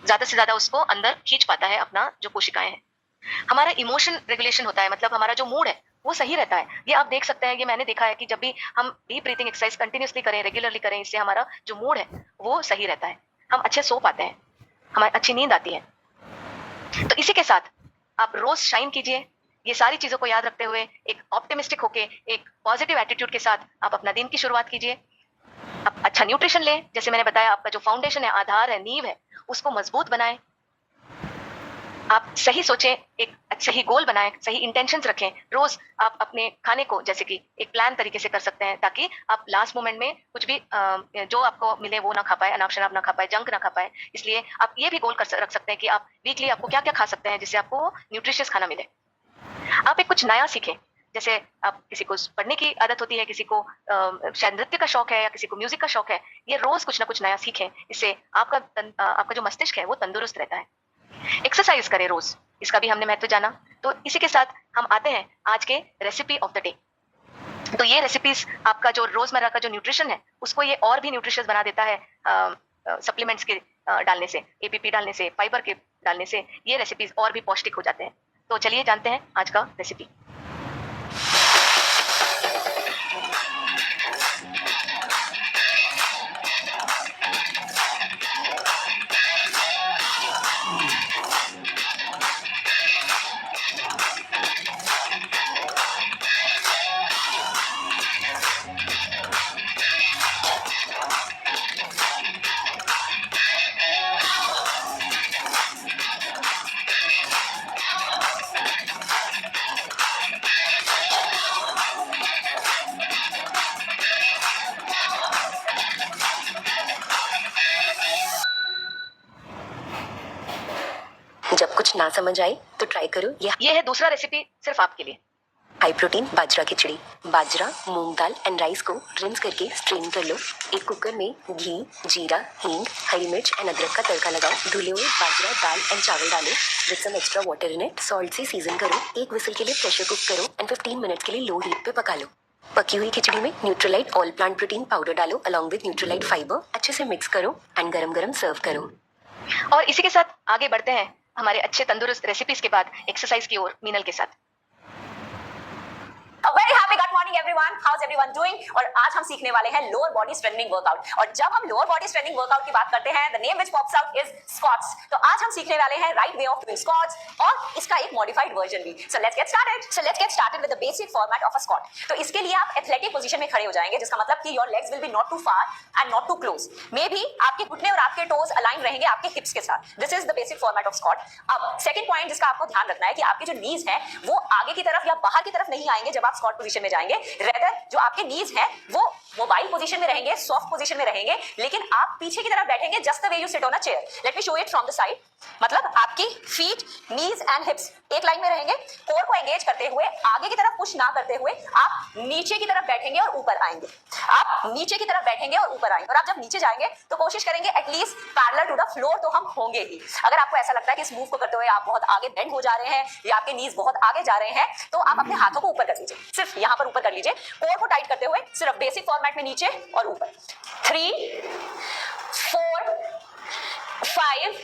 ज्यादा से ज्यादा उसको अंदर खींच पाता है अपना जो कोशिकाएं हैं। हमारा इमोशन रेगुलेशन होता है, मतलब हमारा जो मूड है वो सही रहता है। ये आप देख सकते हैं, ये मैंने देखा है कि जब भी हम डीप ब्रीथिंग एक्सरसाइज कंटिन्यूसली करें, रेगुलरली करें, इससे हमारा जो मूड है वो सही रहता है, हम अच्छे सो पाते हैं, हमारी अच्छी नींद आती है। तो इसी के साथ आप रोज शाइन कीजिए, ये सारी चीजों को याद रखते हुए एक ऑप्टिमिस्टिक होके एक पॉजिटिव एटीट्यूड के साथ आप अपना दिन की शुरुआत कीजिए। आप अच्छा न्यूट्रिशन लें, जैसे मैंने बताया आपका जो फाउंडेशन है, आधार है, नींव है, उसको मजबूत बनाएं। आप सही सोचें, एक सही गोल बनाएं, सही इंटेंशंस रखें। रोज आप अपने खाने को जैसे कि एक प्लान तरीके से कर सकते हैं, ताकि आप लास्ट मोमेंट में कुछ भी जो आपको मिले वो ना खा पाए, अनाप शनाप ना खा पाए, जंक ना खा पाए। इसलिए आप ये भी गोल रख सकते हैं कि आप वीकली आपको क्या क्या खा सकते हैं जिससे आपको न्यूट्रिशियस खाना मिले। आप एक कुछ नया सीखें, जैसे आप किसी को पढ़ने की आदत होती है, किसी को शायद नृत्य का शौक है या किसी को म्यूजिक का शौक है। ये रोज कुछ ना कुछ नया सीखें, इससे आपका जो मस्तिष्क है वो तंदुरुस्त रहता है। एक्सरसाइज करें रोज, इसका भी हमने महत्व जाना। तो इसी के साथ हम आते हैं आज के रेसिपी ऑफ द डे। तो ये रेसिपीज आपका जो रोजमर्रा का जो न्यूट्रिशन है उसको ये और भी न्यूट्रिशियस बना देता है। सप्लीमेंट्स के डालने से, एपीपी डालने से, फाइबर के डालने से ये रेसिपीज और भी पौष्टिक हो जाते हैं। तो चलिए जानते हैं आज का रेसिपी। जब कुछ ना समझ आए तो ट्राई करो ये है दूसरा रेसिपी सिर्फ आपके लिए। High protein bajra khichdi. Bajra, moong dal and rice को रिंस करके स्ट्रेन कर लो। एक कुकर में घी, जीरा, हींग, हरी मिर्च एंड अदरक का तड़का लगाओ। धुले हुए बाजरा, दाल एंड चावल डालो with some extra water in it. Salt से सीजन करो। एक विसल के लिए प्रेशर कुक करो एंड 15 मिनट्स के लिए लो हीट पे पका लो। पकी हुई खिचड़ी में Nutrilite all plant protein powder डालो अलॉन्ग विद न्यूट्रलाइट फाइबर। अच्छे से मिक्स करो एंड गरम गरम सर्व करो। और इसी के साथ आगे बढ़ते हैं हमारे अच्छे तंदुरुस्त रेसिपीज के बाद एक्सरसाइज की ओर मीनल के साथ। A very happy good morning everyone. How's everyone doing? और आज हम सीखने वाले हैं लोअर बॉडी स्ट्रेंथनिंग वर्कआउट। और जब हम लोअर बॉडी स्ट्रेंथनिंग वर्कआउट की बात करते हैं, the name which pops out is squats. तो आज हम सीखने वाले हैं right way of doing squats और इसका एक मॉडिफाइड वर्जन भी। So let's get started with the basic format of a squat. तो इसके लिए आप एथलेटिक पोजीशन में खड़े हो जाएंगे, जिसका मतलब कि your legs will be not too far and not too close. मे भी आपके घुटने और आपके टोज अलाइन रहेंगे आपके हिप्स के साथ। This is the basic format of squat. अब सेकंड पॉइंट जिसका आपको ध्यान रखना है कि आपके जो नीज है वो आगे की तरफ या बाहर की तरफ नहीं आएंगे जब आप स्क्वाट पोजीशन में जाएंगे। रेदर जो आपके नीज हैं वो मोबाइल पोजीशन में रहेंगे, सॉफ्ट पोजीशन में रहेंगे, लेकिन आप पीछे की तरफ बैठेंगे just the way you sit on a chair. Let me show it from the side. मतलब आपकी फीट, नीज एंड हिप्स एक लाइन में रहेंगे। कोर को एंगेज करते हुए, आगे की तरफ पुश ना करते हुए आप नीचे की तरफ बैठेंगे और ऊपर आएंगे। आप नीचे की तरफ बैठेंगे और ऊपर आएंगे। और आप जब नीचे जाएंगे तो कोशिश करेंगे at least parallel to the floor तो हम होंगे ही। अगर आपको ऐसा लगता है कि इस मूव को करते हुए आप बहुत आगे बेंड हो जा रहे हैं या आपके नीज बहुत आगे जा रहे हैं, तो आप अपने हाथों को ऊपर कर लीजिए। सिर्फ यहां पर ऊपर कर लीजिए। कोर को टाइट करते हुए सिर्फ बेसिक फॉर्मेट में नीचे और ऊपर। 3 4 5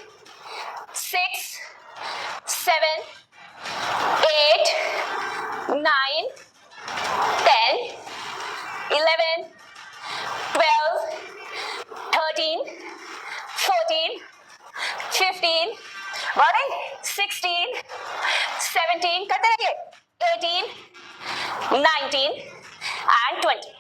6 7 8 9 10 11 12 13 14 15 running 16 17 करते रहिए 18 19 and 20।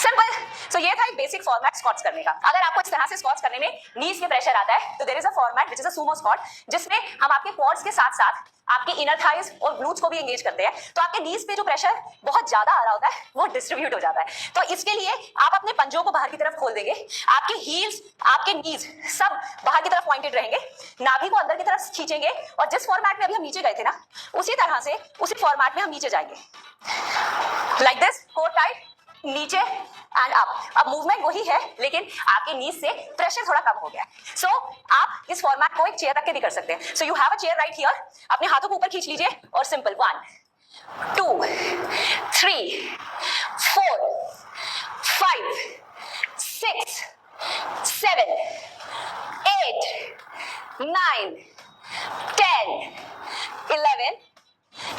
सिंपल। सो ये था एक बेसिक फॉर्मेट स्क्वाट्स करने का। अगर आपको इस तरह से स्क्वाट्स करने में नीज के प्रेशर आता है तो there is a format which is a sumo squat, जिसमें हम आपके क्वाड्स के साथ साथ आपके इनर थाइज और ग्लूट्स को भी एंगेज करते हैं। तो आपके नीज पे जो प्रेशर बहुत ज्यादा आ रहा होता है वो डिस्ट्रीब्यूट हो जाता है। तो इसके लिए आप अपने पंजों को बाहर की तरफ खोल देंगे। आपके हील्स, आपके नीज सब बाहर की तरफ पॉइंटेड रहेंगे। नाभि को अंदर की तरफ खींचेंगे और जिस फॉर्मेट में अभी हम नीचे गए थे ना, उसी तरह से उसी फॉर्मेट में हम नीचे जाएंगे। लाइक दिस, कोर टाइट, नीचे एंड अप। अब मूवमेंट वही है, लेकिन आपके नीज से प्रेशर थोड़ा कम हो गया। सो आप इस फॉर्मेट को एक चेयर रख के भी कर सकते हैं। So you have a chair right here. अपने हाथों को ऊपर खींच लीजिए और सिंपल 1 2 3 4 5 6 7 8 9 10 11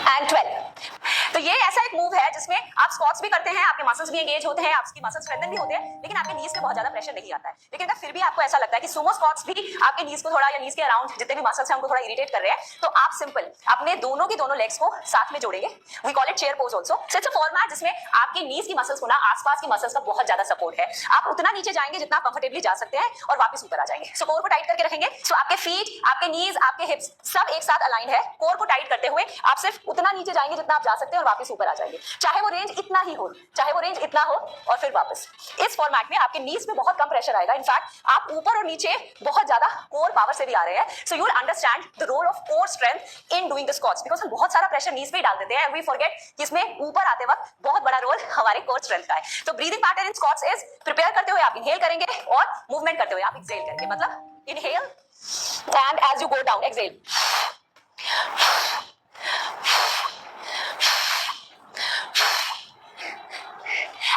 and 12। तो ये ऐसा एक मूव है जिसमें आप स्क्वाट्स भी करते हैं, आपके मसल्स भी एंगेज होते हैं, आपकी मसल्स स्ट्रेंथन भी होते हैं, लेकिन आपके नीज पे बहुत ज्यादा प्रेशर नहीं आता है। लेकिन अगर फिर भी आपको ऐसा लगता है कि सुमो स्क्वाट्स भी आपके नीज को थोड़ा या नीज के अराउंड जितने भी मसल्स हैं उनको थोड़ा इरिटेट कर रहे हैं, तो आप सिंपल अपने दोनों की दोनों लेग्स को साथ में जोड़ेंगे। We call it chair pose also. So it's a format जिसमें आपके नीज की मसल्स को ना आसपास की मसल्स का बहुत ज्यादा सपोर्ट है। आप उतना नीचे जाएंगे जितना कंफर्टेबली जा सकते हैं और वापस ऊपर आ जाएंगे। सो कोर को टाइट करके रखेंगे। सो आपके फीट, आपके नीज, आपके हिप्स सब एक साथ अलाइन है। कोर को टाइट करते हुए आप सिर्फ उतना नीचे जाएंगे जितना आप जा सकते हैं और वापस ऊपर आ जाएंगे, चाहे वो रेंज इतना ही हो, चाहे वो रेंज इतना हो, और फिर वापस। इस फॉर्मेट में आपके नीज पे बहुत कम प्रेशर आएगा। इनफैक्ट आप ऊपर और नीचे बहुत ज्यादा कोर पावर से भी आ रहे हैं। So you will understand the role of core strength in doing the squats, because हम बहुत सारा प्रेशर नीज पे ही डाल देते हैं एंड वी फॉरगेट कि इसमें ऊपर आते वक्त बहुत बड़ा रोल हमारे कोर स्ट्रेंथ का है। तो breathing pattern in squats is prepare करते हुए आप इनहेल करेंगे और मूवमेंट करते हुए आप एक्सहेल करेंगे। मतलब inhale and as you go down exhale.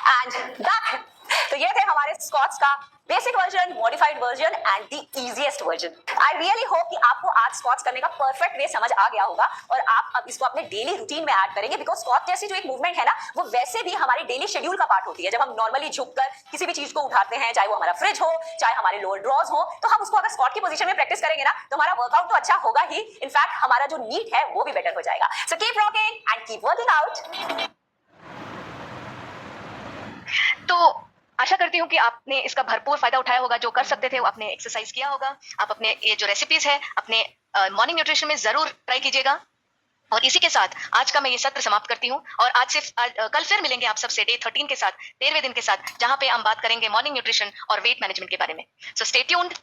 And back. तो ये थे हमारे स्क्वाट्स का basic version, modified version and the easiest version. I really hope कि आपको आज स्क्वाट्स करने का परफेक्ट वे समझ आ गया होगा और आप अब इसको अपने डेली रूटीन में ऐड करेंगे, बिकॉज स्क्वाट जैसी जो एक मूवमेंट है ना, वो वैसे भी हमारे डेली शेड्यूल का पार्ट होती है। जब हम नॉर्मली झुककर किसी भी चीज को उठाते हैं, चाहे वो हमारा फ्रिज हो, चाहे हमारे लोअर ड्रॉज हो, तो हम उसको अगर स्क्वाट की पोजीशन में प्रैक्टिस करेंगे ना, तो हमारा वर्कआउट तो अच्छा होगा ही, इनफैक्ट हमारा जो नीट है वो भी बेटर हो जाएगा। So keep rocking and keep working out. तो आशा करती हूँ कि आपने इसका भरपूर फायदा उठाया होगा। जो कर सकते थे वो आपने एक्सरसाइज किया होगा। आप अपने ये जो रेसिपीज है अपने मॉर्निंग न्यूट्रिशन में जरूर ट्राई कीजिएगा। और इसी के साथ आज का मैं ये सत्र समाप्त करती हूँ और कल फिर मिलेंगे आप सबसे डे 13 के साथ, 13वें दिन के साथ, जहां पे हम बात करेंगे मॉर्निंग न्यूट्रिशन और वेट मैनेजमेंट के बारे में। So stay tuned.